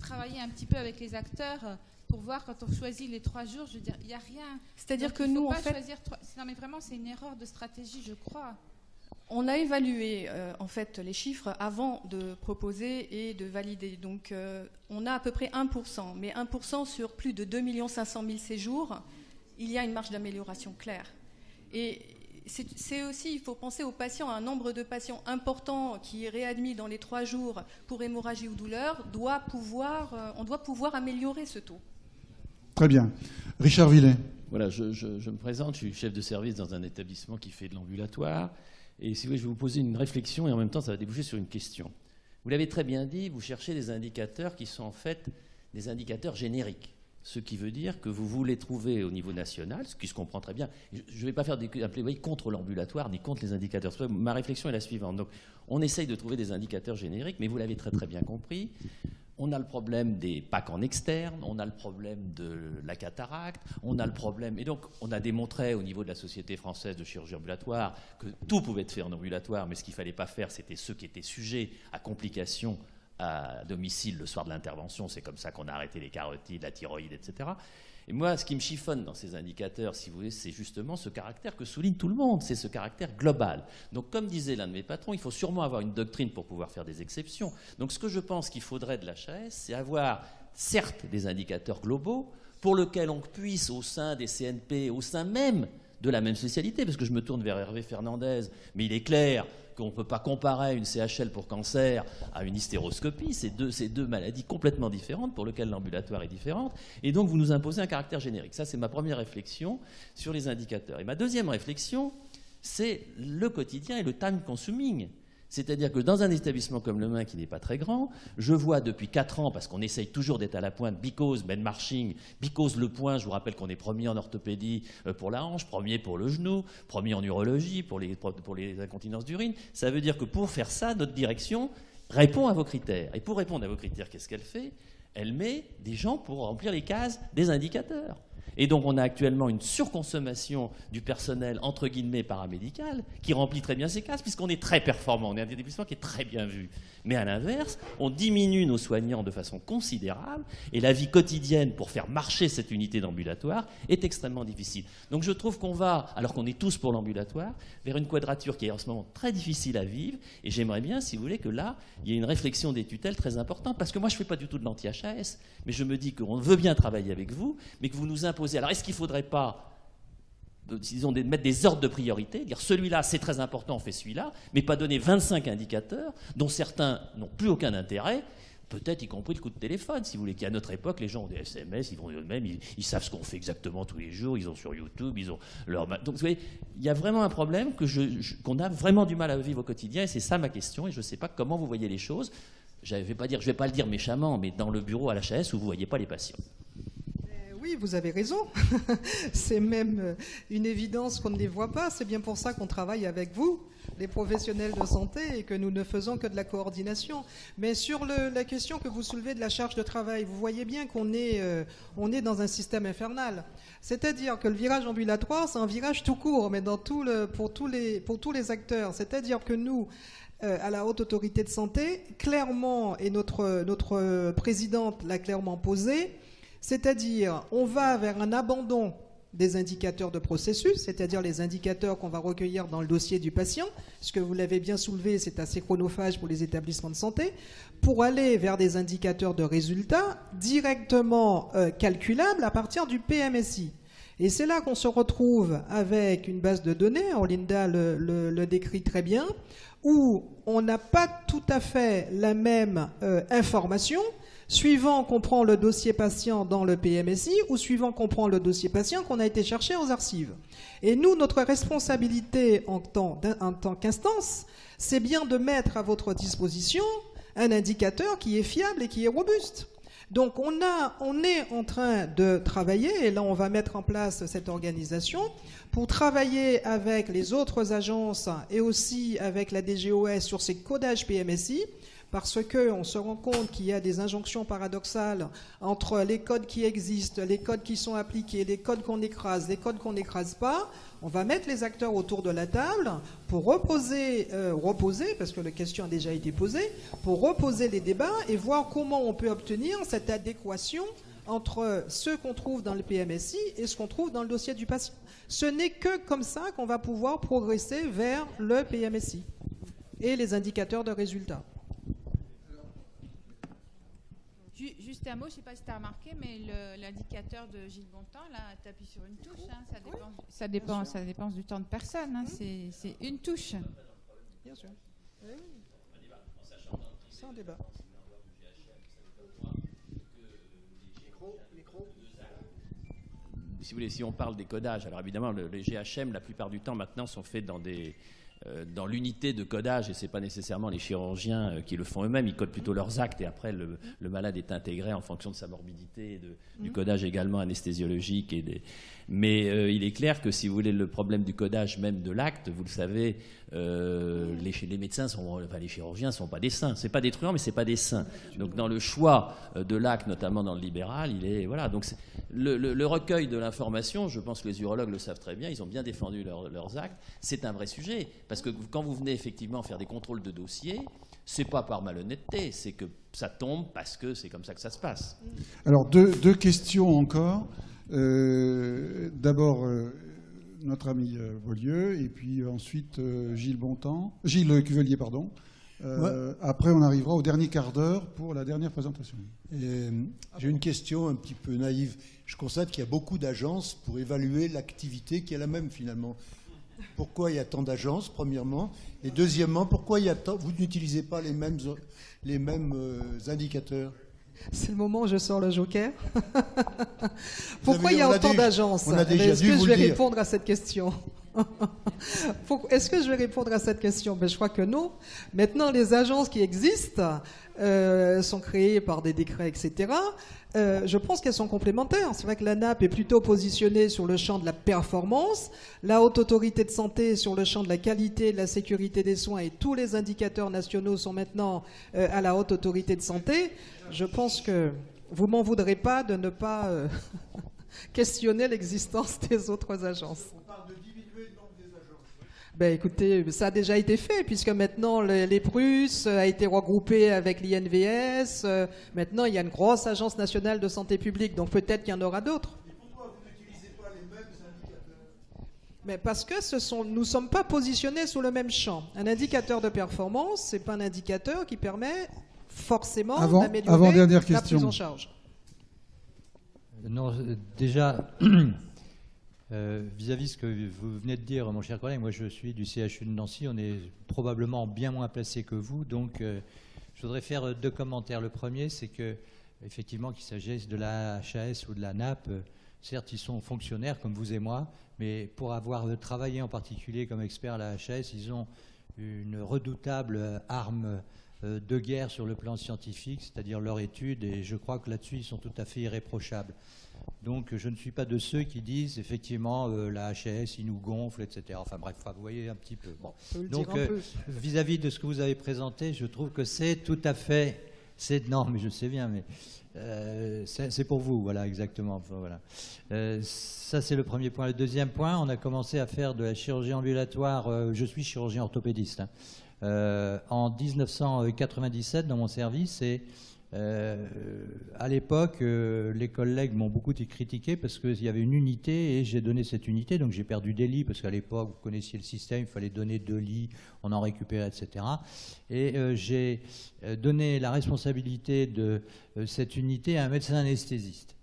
travailler un petit peu avec les acteurs pour voir quand on choisit les 3 jours. Je veux dire, il n'y a rien. C'est-à-dire donc, que nous, en fait... Non, mais vraiment, c'est une erreur de stratégie, je crois. On a évalué en fait les chiffres avant de proposer et de valider. Donc on a à peu près 1%, mais 1% sur plus de 2 500 000 séjours, il y a une marge d'amélioration claire. Et c'est aussi, il faut penser aux patients, un nombre de patients important qui est réadmis dans les 3 jours pour hémorragie ou douleur, on doit pouvoir améliorer ce taux. Très bien. Richard Villet. Voilà, je me présente, je suis chef de service dans un établissement qui fait de l'ambulatoire. Et si vous voulez, je vais vous poser une réflexion et en même temps, ça va déboucher sur une question. Vous l'avez très bien dit, vous cherchez des indicateurs qui sont en fait des indicateurs génériques. Ce qui veut dire que vous voulez trouver au niveau national, ce qui se comprend très bien. Je ne vais pas faire un plaidoyer contre l'ambulatoire ni contre les indicateurs. Ma réflexion est la suivante. Donc, on essaye de trouver des indicateurs génériques, mais vous l'avez très très bien compris. On a le problème des PAC en externe, on a le problème de la cataracte, on a le problème... Et donc, on a démontré au niveau de la Société française de chirurgie ambulatoire que tout pouvait être fait en ambulatoire, mais ce qu'il ne fallait pas faire, c'était ceux qui étaient sujets à complications à domicile le soir de l'intervention. C'est comme ça qu'on a arrêté les carotides, la thyroïde, etc. Et moi, ce qui me chiffonne dans ces indicateurs, si vous voulez, c'est justement ce caractère que souligne tout le monde, c'est ce caractère global. Donc, comme disait l'un de mes patrons, il faut sûrement avoir une doctrine pour pouvoir faire des exceptions. Donc, ce que je pense qu'il faudrait de l'HAS, c'est avoir, certes, des indicateurs globaux pour lesquels on puisse, au sein des CNP, au sein même de la même spécialité, parce que je me tourne vers Hervé Fernandez, mais il est clair qu'on ne peut pas comparer une CHL pour cancer à une hystéroscopie. C'est deux maladies complètement différentes pour lesquelles l'ambulatoire est différente. Et donc, vous nous imposez un caractère générique. Ça, c'est ma première réflexion sur les indicateurs. Et ma deuxième réflexion, c'est le quotidien et le time consuming. C'est-à-dire que dans un établissement comme le mien, qui n'est pas très grand, je vois depuis 4 ans, parce qu'on essaye toujours d'être à la pointe, Because, benchmarking, Because Le Point, je vous rappelle qu'on est premier en orthopédie pour la hanche, premier pour le genou, premier en urologie pour les incontinences d'urine. Ça veut dire que pour faire ça, notre direction répond à vos critères. Et pour répondre à vos critères, qu'est-ce qu'elle fait? Elle met des gens pour remplir les cases des indicateurs. Et donc, on a actuellement une surconsommation du personnel, entre guillemets, paramédical, qui remplit très bien ces cases, puisqu'on est très performant. On est un établissement qui est très bien vu. Mais à l'inverse, on diminue nos soignants de façon considérable, et la vie quotidienne, pour faire marcher cette unité d'ambulatoire, est extrêmement difficile. Donc, je trouve qu'on va, alors qu'on est tous pour l'ambulatoire, vers une quadrature qui est en ce moment très difficile à vivre, et j'aimerais bien, si vous voulez, que là, il y ait une réflexion des tutelles très importante, parce que moi, je ne fais pas du tout de l'anti-HAS, mais je me dis qu'on veut bien travailler avec vous, mais que vous nous imposez. Alors, est-ce qu'il ne faudrait pas disons, de mettre des ordres de priorité, dire celui-là c'est très important, on fait celui-là, mais pas donner 25 indicateurs dont certains n'ont plus aucun intérêt, peut-être y compris le coup de téléphone, si vous voulez, qu'à notre époque, les gens ont des SMS, ils vont eux-mêmes, ils savent ce qu'on fait exactement tous les jours, ils ont sur YouTube, ils ont leur... Donc vous voyez, il y a vraiment un problème qu'on a vraiment du mal à vivre au quotidien, et c'est ça ma question, et je ne sais pas comment vous voyez les choses. Je ne vais pas le dire méchamment, mais dans le bureau à l'HAS où vous ne voyez pas les patients. Oui, vous avez raison. C'est même une évidence qu'on ne les voit pas. C'est bien pour ça qu'on travaille avec vous, les professionnels de santé, et que nous ne faisons que de la coordination. Mais sur la question que vous soulevez de la charge de travail, vous voyez bien qu'on est dans un système infernal. C'est-à-dire que le virage ambulatoire, c'est un virage tout court, mais pour tous les acteurs. C'est-à-dire que nous, à la Haute Autorité de Santé, clairement, et notre présidente l'a clairement posé, c'est-à-dire on va vers un abandon des indicateurs de processus, c'est-à-dire les indicateurs qu'on va recueillir dans le dossier du patient, ce que vous l'avez bien soulevé, c'est assez chronophage pour les établissements de santé, pour aller vers des indicateurs de résultats directement calculables à partir du PMSI. Et c'est là qu'on se retrouve avec une base de données, Orlinda le décrit très bien, où on n'a pas tout à fait la même information, suivant qu'on prend le dossier patient dans le PMSI ou suivant qu'on prend le dossier patient qu'on a été chercher aux archives. Et nous, notre responsabilité en tant qu'instance, c'est bien de mettre à votre disposition un indicateur qui est fiable et qui est robuste. Donc on est en train de travailler, et là on va mettre en place cette organisation, pour travailler avec les autres agences et aussi avec la DGOS sur ces codages PMSI, parce qu'on se rend compte qu'il y a des injonctions paradoxales entre les codes qui existent, les codes qui sont appliqués, les codes qu'on écrase, les codes qu'on n'écrase pas. On va mettre les acteurs autour de la table pour reposer, parce que la question a déjà été posée, pour reposer les débats et voir comment on peut obtenir cette adéquation entre ce qu'on trouve dans le PMSI et ce qu'on trouve dans le dossier du patient. Ce n'est que comme ça qu'on va pouvoir progresser vers le PMSI et les indicateurs de résultats. Juste un mot, je ne sais pas si tu as remarqué, mais l'indicateur de Gilles Bontemps, là, tu appuies sur une touche, hein, ça dépend du temps de personne, hein, c'est une touche. Bien sûr. Oui. C'est un débat. Si vous voulez, si on parle des codages, alors évidemment, les GHM, la plupart du temps, maintenant, sont faits dans l'unité de codage, et ce n'est pas nécessairement les chirurgiens qui le font eux-mêmes, ils codent plutôt leurs actes, et après le malade est intégré en fonction de sa morbidité, du codage également anesthésiologique. Mais il est clair que si vous voulez, le problème du codage même de l'acte, vous le savez, les médecins, les chirurgiens ne sont pas des saints. Ce n'est pas des truands, mais ce n'est pas des saints. Donc dans le choix de l'acte, notamment dans le libéral, donc le recueil de l'information, je pense que les urologues le savent très bien, ils ont bien défendu leurs actes, c'est un vrai sujet. Parce que quand vous venez effectivement faire des contrôles de dossier, c'est pas par malhonnêteté, c'est que ça tombe parce que c'est comme ça que ça se passe. Alors deux questions encore. D'abord notre ami Beaulieu, et puis ensuite Gilles Cuvelier, pardon. Après, on arrivera au dernier quart d'heure pour la dernière présentation. J'ai une question un petit peu naïve. Je constate qu'il y a beaucoup d'agences pour évaluer l'activité qui est la même finalement. Pourquoi il y a tant d'agences, premièrement, et deuxièmement, pourquoi vous n'utilisez pas les mêmes indicateurs? C'est le moment où je sors le joker. Pourquoi il y a autant d'agences? Est-ce que je vais répondre à cette question? Est-ce que je vais répondre à cette question? Je crois que non. Maintenant, les agences qui existent sont créées par des décrets, etc. Je pense qu'elles sont complémentaires. C'est vrai que la NAP est plutôt positionnée sur le champ de la performance, la Haute Autorité de Santé sur le champ de la qualité, de la sécurité des soins, et tous les indicateurs nationaux sont maintenant à la Haute Autorité de Santé. Je pense que vous m'en voudrez pas de ne pas questionner l'existence des autres agences. On parle de diminuer le nombre des agences. Écoutez, ça a déjà été fait, puisque maintenant les Prus a été regroupé avec l'INVS. Maintenant, il y a une grosse agence nationale de santé publique, donc peut-être qu'il y en aura d'autres. Et pourquoi vous n'utilisez pas les mêmes indicateurs? Mais parce que nous ne sommes pas positionnés sous le même champ. Un indicateur de performance, ce n'est pas un indicateur qui permet forcément d'améliorer la prise en charge. Non, déjà, Vis-à-vis de ce que vous venez de dire, mon cher collègue, moi je suis du CHU de Nancy, on est probablement bien moins placé que vous, donc je voudrais faire 2 commentaires. Le premier, c'est que, effectivement, qu'il s'agisse de la HAS ou de la NAP, certes, ils sont fonctionnaires comme vous et moi, mais pour avoir travaillé en particulier comme expert à la HAS, ils ont une redoutable arme de guerre sur le plan scientifique, c'est-à-dire leur étude, et je crois que là-dessus, ils sont tout à fait irréprochables. Donc, je ne suis pas de ceux qui disent, effectivement, la HAS, ils nous gonflent, etc. Enfin bref, vous voyez un petit peu. Bon. Donc, vis-à-vis de ce que vous avez présenté, je trouve que c'est tout à fait... Non, mais je sais bien, mais c'est pour vous, voilà, exactement. Enfin, voilà. Ça, c'est le premier point. Le deuxième point, on a commencé à faire de la chirurgie ambulatoire. Je suis chirurgien orthopédiste. En 1997, dans mon service, et à l'époque, les collègues m'ont beaucoup critiqué parce qu'il y avait une unité et j'ai donné cette unité, donc j'ai perdu des lits parce qu'à l'époque, vous connaissiez le système, il fallait donner 2 lits, on en récupérait, etc. Et j'ai donné la responsabilité de cette unité à un médecin anesthésiste.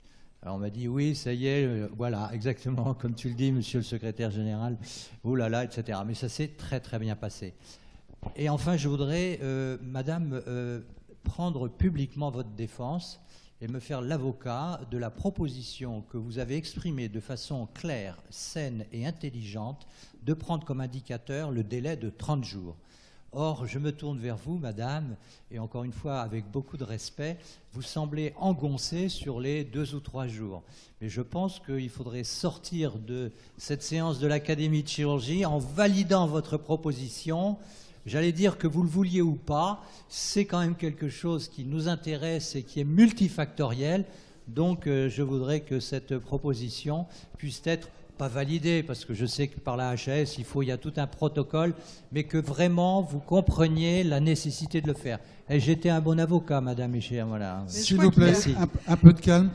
Alors on m'a dit, oui, ça y est, voilà, exactement comme tu le dis, monsieur le secrétaire général, oh là là, etc. Mais ça s'est très très bien passé. Et enfin, je voudrais, madame, prendre publiquement votre défense et me faire l'avocat de la proposition que vous avez exprimée de façon claire, saine et intelligente de prendre comme indicateur le délai de 30 jours. Or, je me tourne vers vous, madame, et encore une fois, avec beaucoup de respect, vous semblez engoncée sur les 2 ou 3 jours. Mais je pense qu'il faudrait sortir de cette séance de l'Académie de chirurgie en validant votre proposition. J'allais dire que vous le vouliez ou pas, c'est quand même quelque chose qui nous intéresse et qui est multifactoriel. Donc, je voudrais que cette proposition puisse être, pas validée, parce que je sais que par la HAS, il y a tout un protocole, mais que vraiment vous compreniez la nécessité de le faire. Et j'étais un bon avocat, madame et chère, voilà. S'il vous plaît, un peu de calme.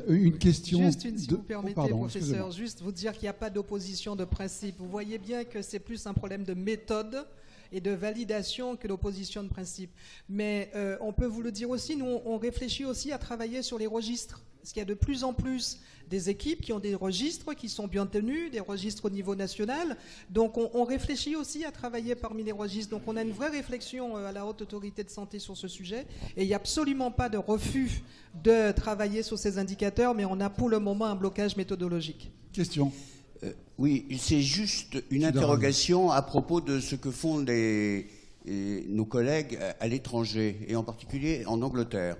Une question... Juste si vous permettez, professeur, juste vous dire qu'il n'y a pas d'opposition de principe. Vous voyez bien que c'est plus un problème de méthode et de validation que l'opposition de principe. Mais on peut vous le dire aussi, nous on réfléchit aussi à travailler sur les registres. Parce qu'il y a de plus en plus des équipes qui ont des registres qui sont bien tenus, des registres au niveau national. Donc on réfléchit aussi à travailler parmi les registres. Donc on a une vraie réflexion à la Haute Autorité de Santé sur ce sujet. Et il n'y a absolument pas de refus de travailler sur ces indicateurs, mais on a pour le moment un blocage méthodologique. Question. Oui, c'est juste une interrogation à propos de ce que font nos collègues à l'étranger, et en particulier en Angleterre.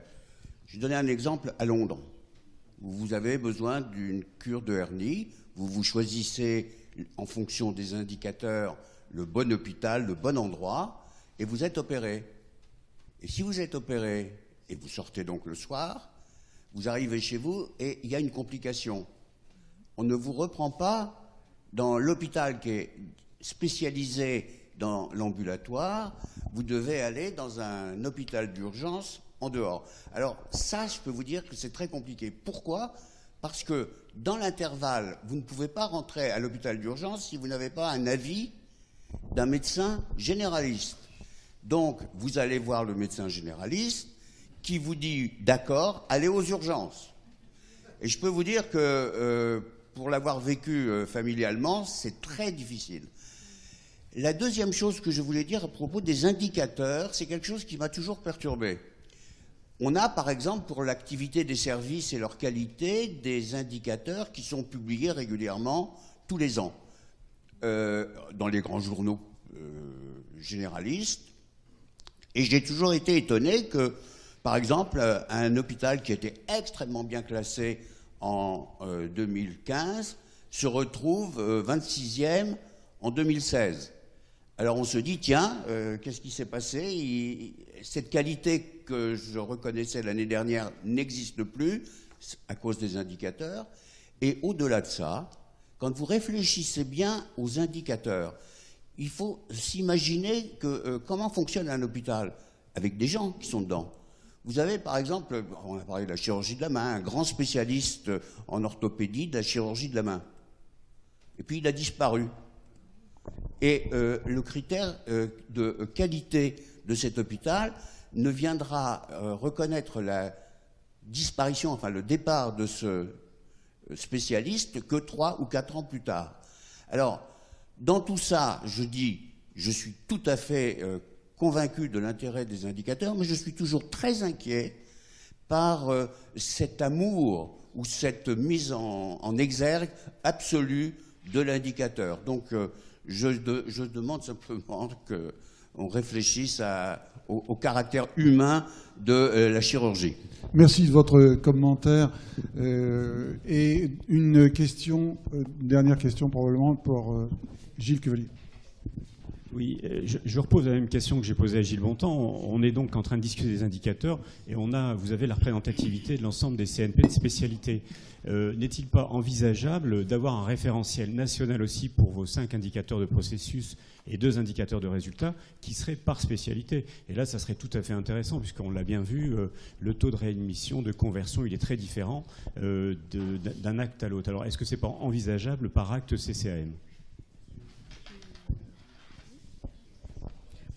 Je vais donner un exemple à Londres. Vous avez besoin d'une cure de hernie, vous choisissez en fonction des indicateurs le bon hôpital, le bon endroit, et vous êtes opéré. Et si vous êtes opéré, et vous sortez donc le soir, vous arrivez chez vous et il y a une complication. On ne vous reprend pas dans l'hôpital qui est spécialisé dans l'ambulatoire, vous devez aller dans un hôpital d'urgence en dehors. Alors ça, je peux vous dire que c'est très compliqué. Pourquoi ? Parce que dans l'intervalle, vous ne pouvez pas rentrer à l'hôpital d'urgence si vous n'avez pas un avis d'un médecin généraliste. Donc, vous allez voir le médecin généraliste qui vous dit « d'accord, allez aux urgences ». Et je peux vous dire que pour l'avoir vécu familialement, c'est très difficile. La deuxième chose que je voulais dire à propos des indicateurs, c'est quelque chose qui m'a toujours perturbé. On a, par exemple, pour l'activité des services et leur qualité, des indicateurs qui sont publiés régulièrement tous les ans dans les grands journaux généralistes. Et j'ai toujours été étonné que, par exemple, un hôpital qui était extrêmement bien classé en 2015 se retrouve 26e en 2016. Alors on se dit, tiens, qu'est-ce qui s'est passé ? Cette qualité que je reconnaissais l'année dernière n'existe plus à cause des indicateurs. Et au-delà de ça, quand vous réfléchissez bien aux indicateurs, il faut s'imaginer que comment fonctionne un hôpital avec des gens qui sont dedans. Vous avez par exemple, on a parlé de la chirurgie de la main, un grand spécialiste en orthopédie de la chirurgie de la main. Et puis il a disparu. Et le critère de qualité de cet hôpital ne viendra reconnaître la disparition, enfin le départ de ce spécialiste que 3 ou 4 ans plus tard. Alors, dans tout ça, je suis tout à fait convaincu de l'intérêt des indicateurs, mais je suis toujours très inquiet par cet amour ou cette mise en exergue absolue de l'indicateur. Donc, je demande simplement qu'on réfléchisse au caractère humain de la chirurgie. Merci de votre commentaire. Et une dernière question probablement pour Gilles Quevelier. Oui, je repose la même question que j'ai posée à Gilles Bontemps. On est donc en train de discuter des indicateurs et vous avez la représentativité de l'ensemble des CNP de spécialité. N'est-il pas envisageable d'avoir un référentiel national aussi pour vos 5 indicateurs de processus et 2 indicateurs de résultats qui seraient par spécialité? Et là, ça serait tout à fait intéressant puisqu'on l'a bien vu, le taux de réadmission, de conversion, il est très différent d'un acte à l'autre. Alors, est-ce que ce n'est pas envisageable par acte CCAM?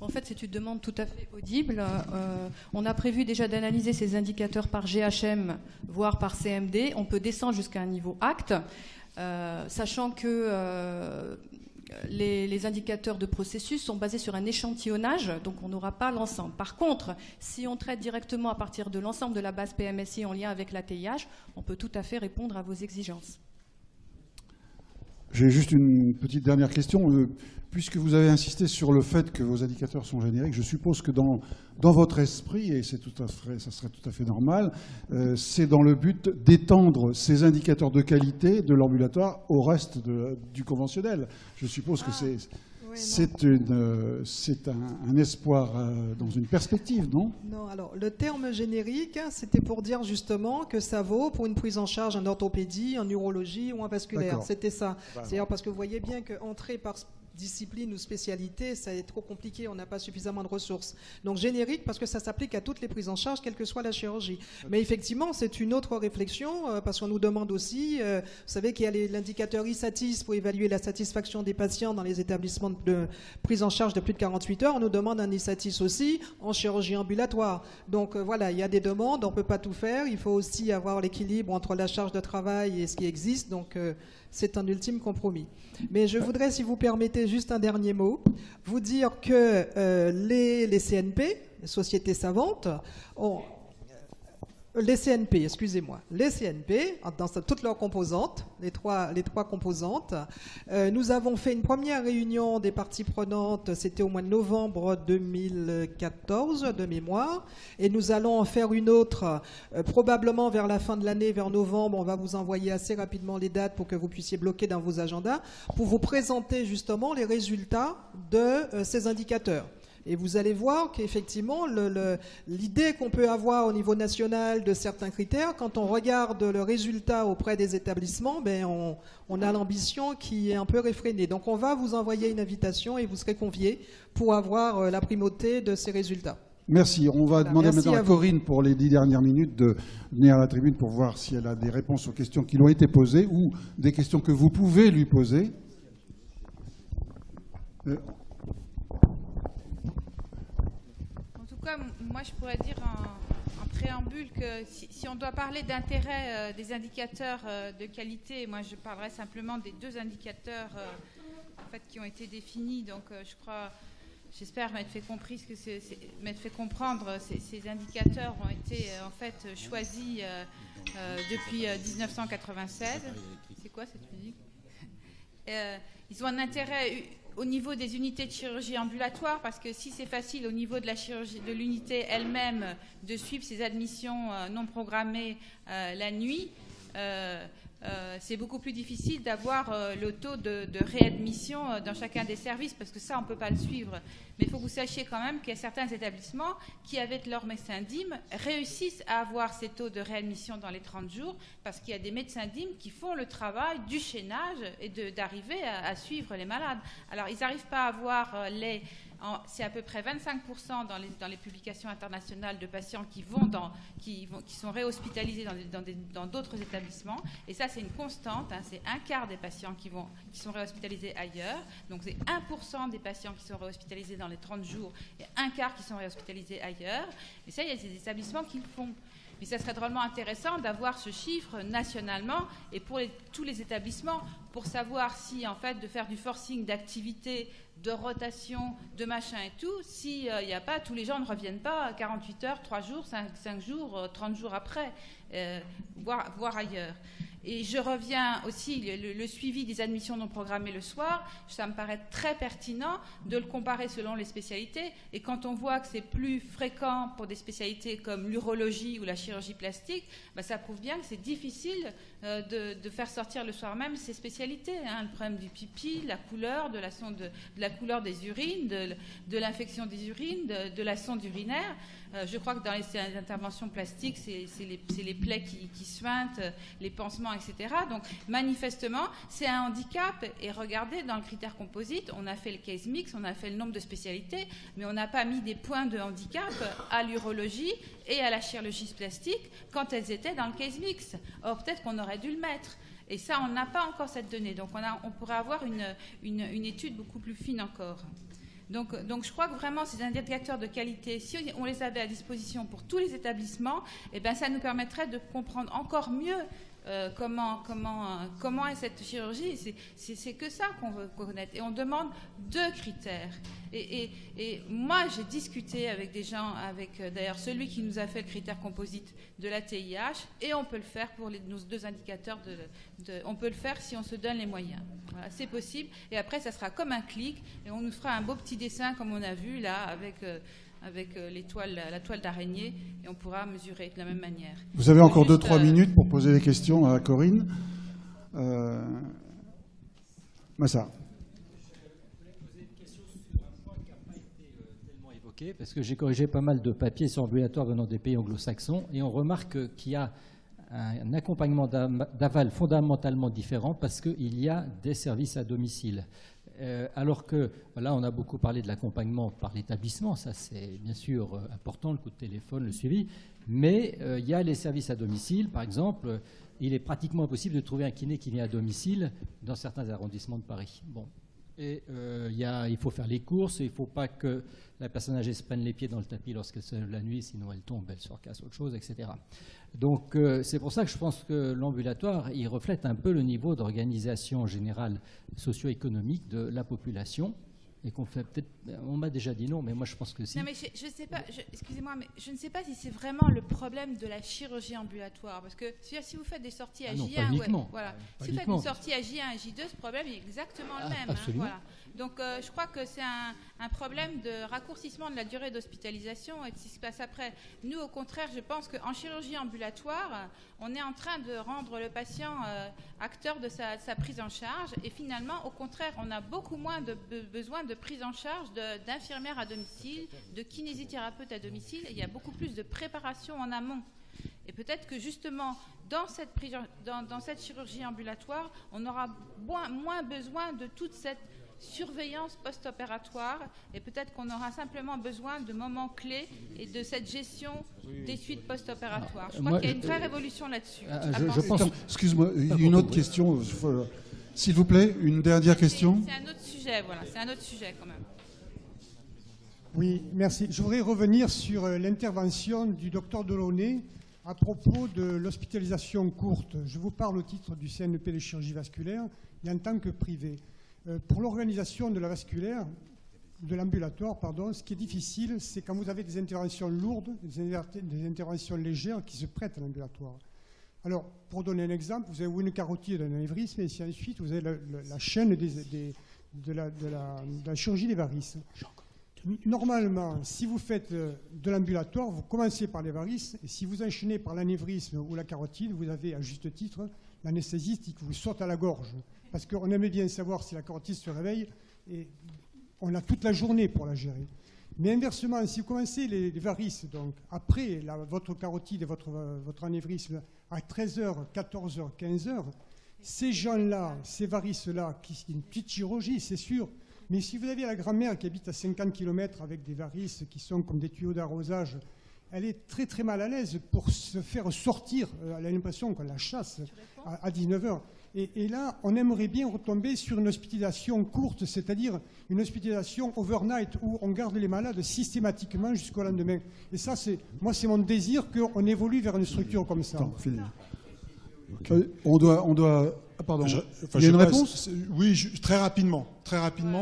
En fait, c'est une demande tout à fait audible. On a prévu déjà d'analyser ces indicateurs par GHM, voire par CMD. On peut descendre jusqu'à un niveau acte, sachant que les indicateurs de processus sont basés sur un échantillonnage, donc on n'aura pas l'ensemble. Par contre, si on traite directement à partir de l'ensemble de la base PMSI en lien avec l'ATIH, on peut tout à fait répondre à vos exigences. J'ai juste une petite dernière question. Puisque vous avez insisté sur le fait que vos indicateurs sont génériques, je suppose que dans votre esprit, et ça serait tout à fait normal, c'est dans le but d'étendre ces indicateurs de qualité de l'ambulatoire au reste du conventionnel. Je suppose que c'est un espoir dans une perspective, non? Non, alors le terme générique, c'était pour dire justement que ça vaut pour une prise en charge en orthopédie, en urologie ou en vasculaire. C'était ça. C'est-à-dire parce que vous voyez bien qu'entrer par discipline ou spécialité, ça est trop compliqué, on n'a pas suffisamment de ressources. Donc générique parce que ça s'applique à toutes les prises en charge, quelle que soit la chirurgie. Mais effectivement, c'est une autre réflexion parce qu'on nous demande aussi, vous savez qu'il y a l'indicateur ISATIS pour évaluer la satisfaction des patients dans les établissements de prise en charge de plus de 48 heures. On nous demande un ISATIS aussi en chirurgie ambulatoire. Donc voilà, il y a des demandes, on ne peut pas tout faire. Il faut aussi avoir l'équilibre entre la charge de travail et ce qui existe. Donc c'est un ultime compromis. Mais je voudrais, si vous permettez, juste un dernier mot, vous dire que les CNP, les sociétés savantes, les CNP, dans toutes leurs composantes, les trois composantes, nous avons fait une première réunion des parties prenantes, c'était au mois de novembre 2014 de mémoire, et nous allons en faire une autre probablement vers la fin de l'année, vers novembre. On va vous envoyer assez rapidement les dates pour que vous puissiez bloquer dans vos agendas, pour vous présenter justement les résultats de ces indicateurs. Et vous allez voir qu'effectivement, l'idée qu'on peut avoir au niveau national de certains critères, quand on regarde le résultat auprès des établissements, on a l'ambition qui est un peu réfrénée. Donc on va vous envoyer une invitation et vous serez conviés pour avoir la primauté de ces résultats. Merci. On va demander maintenant à Corinne, pour les 10 dernières minutes, de venir à la tribune pour voir si elle a des réponses aux questions qui lui ont été posées ou des questions que vous pouvez lui poser. Moi, je pourrais dire en préambule que si on doit parler d'intérêt des indicateurs de qualité, moi, je parlerai simplement des 2 indicateurs en fait, qui ont été définis. Donc, j'espère m'être fait comprendre. Ces indicateurs ont été en fait choisis depuis 1996. C'est quoi cette musique? Ils ont un intérêt au niveau des unités de chirurgie ambulatoire, parce que si c'est facile au niveau de la chirurgie, de l'unité elle-même, de suivre ces admissions non programmées la nuit, c'est beaucoup plus difficile d'avoir le taux de réadmission dans chacun des services, parce que ça, on ne peut pas le suivre. Mais il faut que vous sachiez quand même qu'il y a certains établissements qui, avec leur médecin DIM, réussissent à avoir ces taux de réadmission dans les 30 jours, parce qu'il y a des médecins DIM qui font le travail du chaînage et d'arriver à suivre les malades. Alors, ils n'arrivent pas à avoir c'est à peu près 25% dans les publications internationales de patients qui sont réhospitalisés dans d'autres établissements. Et ça, c'est une constante. C'est un quart des patients qui sont réhospitalisés ailleurs. Donc, c'est 1% des patients qui sont réhospitalisés dans les 30 jours et un quart qui sont réhospitalisés ailleurs. Et ça, il y a des établissements qui le font. Mais ça serait drôlement intéressant d'avoir ce chiffre nationalement et pour tous les établissements pour savoir si, en fait, de faire du forcing d'activité, de rotation, de machin et tout, s'il n'y a pas, tous les gens ne reviennent pas 48 heures, 3 jours, 5 jours, 30 jours après, voire ailleurs. Et je reviens aussi, le suivi des admissions non programmées le soir, ça me paraît très pertinent de le comparer selon les spécialités. Et quand on voit que c'est plus fréquent pour des spécialités comme l'urologie ou la chirurgie plastique, ça prouve bien que c'est difficile de faire sortir le soir même ces spécialités. Hein. Le problème du pipi, la couleur, de la couleur des urines, de l'infection des urines, de la sonde urinaire. Je crois que dans les interventions plastiques, c'est les plaies qui suintent, les pansements, etc. Donc, manifestement, c'est un handicap. Et regardez, dans le critère composite, on a fait le case mix, on a fait le nombre de spécialités, mais on n'a pas mis des points de handicap à l'urologie et à la chirurgie plastique quand elles étaient dans le case mix. Or, peut-être qu'on aurait dû le mettre. Et ça, on n'a pas encore cette donnée. Donc, on pourrait avoir une étude beaucoup plus fine encore. Donc, je crois que vraiment, ces indicateurs de qualité, si on les avait à disposition pour tous les établissements, ça nous permettrait de comprendre encore mieux comment est cette chirurgie. C'est que ça qu'on veut connaître. Et on demande 2 critères. Et moi, j'ai discuté avec des gens, avec d'ailleurs celui qui nous a fait le critère composite de la TIH, et on peut le faire pour nos 2 indicateurs. On peut le faire si on se donne les moyens. Voilà, c'est possible. Et après, ça sera comme un clic, et on nous fera un beau petit dessin, comme on a vu là, avec la toile d'araignée, et on pourra mesurer de la même manière. Vous avez encore 2-3 minutes pour poser des questions à Corinne. Massa. Parce que j'ai corrigé pas mal de papiers sur ambulatoire venant des pays anglo-saxons, et on remarque qu'il y a un accompagnement d'aval fondamentalement différent parce qu'il y a des services à domicile. Alors que là, on a beaucoup parlé de l'accompagnement par l'établissement, ça c'est bien sûr important, le coup de téléphone, le suivi, mais il y a les services à domicile. Par exemple, il est pratiquement impossible de trouver un kiné qui vient à domicile dans certains arrondissements de Paris. Bon. Et il faut faire les courses, il ne faut pas que la personne âgée se prenne les pieds dans le tapis lorsqu'elle se lève la nuit, sinon elle tombe, elle se recasse autre chose, etc. Donc c'est pour ça que je pense que l'ambulatoire, il reflète un peu le niveau d'organisation générale socio-économique de la population. Et qu'on fait peut-être, on m'a déjà dit non, mais moi je pense que si. Non, mais je sais pas, excusez-moi, mais je ne sais pas si c'est vraiment le problème de la chirurgie ambulatoire, parce que si vous faites des sorties à J1, si vous faites une sortie à J1 et J2, ce problème est exactement le même. Absolument. Hein, voilà. Donc je crois que c'est un problème de raccourcissement de la durée d'hospitalisation et de ce qui se passe après. Nous, au contraire, je pense qu'en chirurgie ambulatoire, on est en train de rendre le patient acteur de sa prise en charge, et finalement, au contraire, on a beaucoup moins besoin de prise en charge d'infirmières à domicile, de kinésithérapeutes à domicile, et il y a beaucoup plus de préparation en amont. Et peut-être que justement, dans cette chirurgie ambulatoire, on aura moins besoin de toute cette surveillance post-opératoire, et peut-être qu'on aura simplement besoin de moments clés et de cette gestion des suites post-opératoires. Je crois qu'il y a une vraie révolution là-dessus. Excuse-moi, une autre question, s'il vous plaît, une dernière question. C'est un autre sujet, voilà, c'est un autre sujet quand même. Oui, merci. Je voudrais revenir sur l'intervention du docteur Delaunay à propos de l'hospitalisation courte. Je vous parle au titre du CNP de chirurgie vasculaire et en tant que privé. Pour l'organisation de la vasculaire, de l'ambulatoire, pardon, ce qui est difficile, c'est quand vous avez des interventions lourdes, des interventions légères qui se prêtent à l'ambulatoire. Alors, pour donner un exemple, vous avez une carotide, un anévrisme, et ainsi de suite, vous avez la chaîne de la chirurgie des varices. Normalement, si vous faites de l'ambulatoire, vous commencez par les varices, et si vous enchaînez par l'anévrisme ou la carotide, vous avez, à juste titre, l'anesthésiste qui vous saute à la gorge. Parce qu'on aimait bien savoir si la carotide se réveille, et on a toute la journée pour la gérer. Mais inversement, si vous commencez les varices, donc après votre carotide et votre anévrisme, à 13h, 14h, 15h, ces gens-là, ces varices-là, qui c'est une petite chirurgie, c'est sûr, mais si vous avez la grand-mère qui habite à 50 km avec des varices qui sont comme des tuyaux d'arrosage elle est très très mal à l'aise pour se faire sortir. Elle a l'impression qu'on la chasse à 19h. Et là, on aimerait bien retomber sur une hospitalisation courte, c'est-à-dire une hospitalisation overnight où on garde les malades systématiquement jusqu'au lendemain. Et ça, c'est mon désir qu'on évolue vers une structure comme ça. On doit. Pardon. Il y a une réponse ? Oui, très rapidement.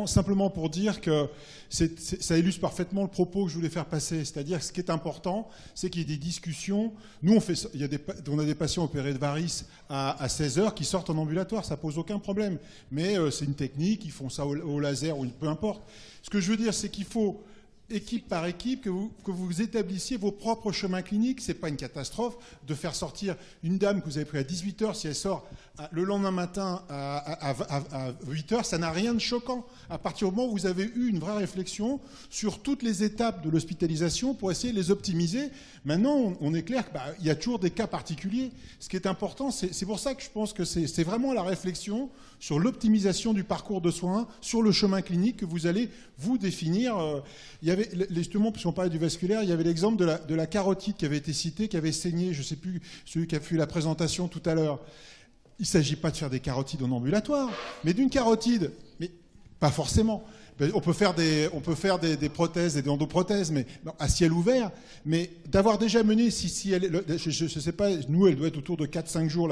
Simplement pour dire que ça illustre parfaitement le propos que je voulais faire passer. C'est-à-dire que ce qui est important, c'est qu'il y ait des discussions. Nous, on a des patients opérés de varices à 16h qui sortent en ambulatoire. Ça pose aucun problème. Mais c'est une technique, ils font ça au laser ou peu importe. Ce que je veux dire, c'est qu'il faut, équipe par équipe, que vous établissiez vos propres chemins cliniques. Ce n'est pas une catastrophe de faire sortir une dame que vous avez prise à 18h, si elle sort le lendemain matin à 8h, ça n'a rien de choquant. À partir du moment où vous avez eu une vraie réflexion sur toutes les étapes de l'hospitalisation pour essayer de les optimiser, maintenant, on est clair qu'il y a toujours des cas particuliers. Ce qui est important, c'est pour ça que je pense que c'est vraiment la réflexion sur l'optimisation du parcours de soins, sur le chemin clinique que vous allez vous définir. Il y avait, justement, puisqu'on parlait du vasculaire, il y avait l'exemple de la carotide qui avait été citée, qui avait saigné, je ne sais plus, celui qui a fait la présentation tout à l'heure. Il ne s'agit pas de faire des carotides en ambulatoire, mais d'une carotide, mais pas forcément. On peut faire des prothèses et des endoprothèses, mais à ciel ouvert. Mais d'avoir déjà mené, si elle, je ne sais pas, nous, elle doit être autour de 4-5 jours,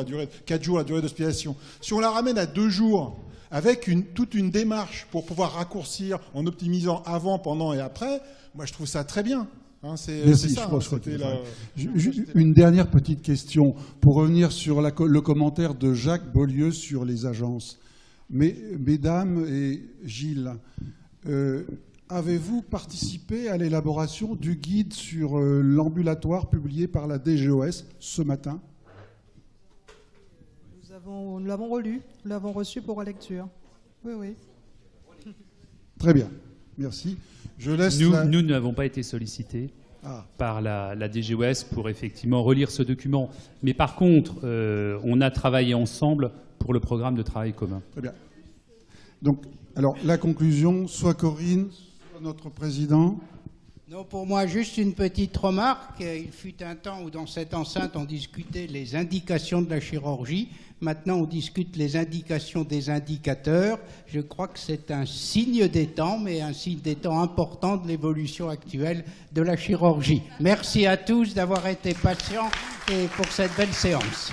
4 jours la durée d'hospitalisation. Si on la ramène à 2 jours, avec toute une démarche pour pouvoir raccourcir en optimisant avant, pendant et après, moi je trouve ça très bien. Merci, ça, une dernière petite question pour revenir sur le commentaire de Jacques Beaulieu sur les agences. Mesdames et Gilles, avez-vous participé à l'élaboration du guide sur l'ambulatoire publié par la DGOS ce matin ? Nous l'avons relu, nous l'avons reçu pour lecture. Oui. Très bien, merci. Nous n'avons pas été sollicités par la DGOS pour effectivement relire ce document. Mais par contre, on a travaillé ensemble pour le programme de travail commun. Très bien. Donc, alors, la conclusion, soit Corinne, soit notre président. Non, pour moi, juste une petite remarque. Il fut un temps où dans cette enceinte, on discutait les indications de la chirurgie. Maintenant, on discute les indications des indicateurs. Je crois que c'est un signe des temps, mais un signe des temps important de l'évolution actuelle de la chirurgie. Merci à tous d'avoir été patients et pour cette belle séance.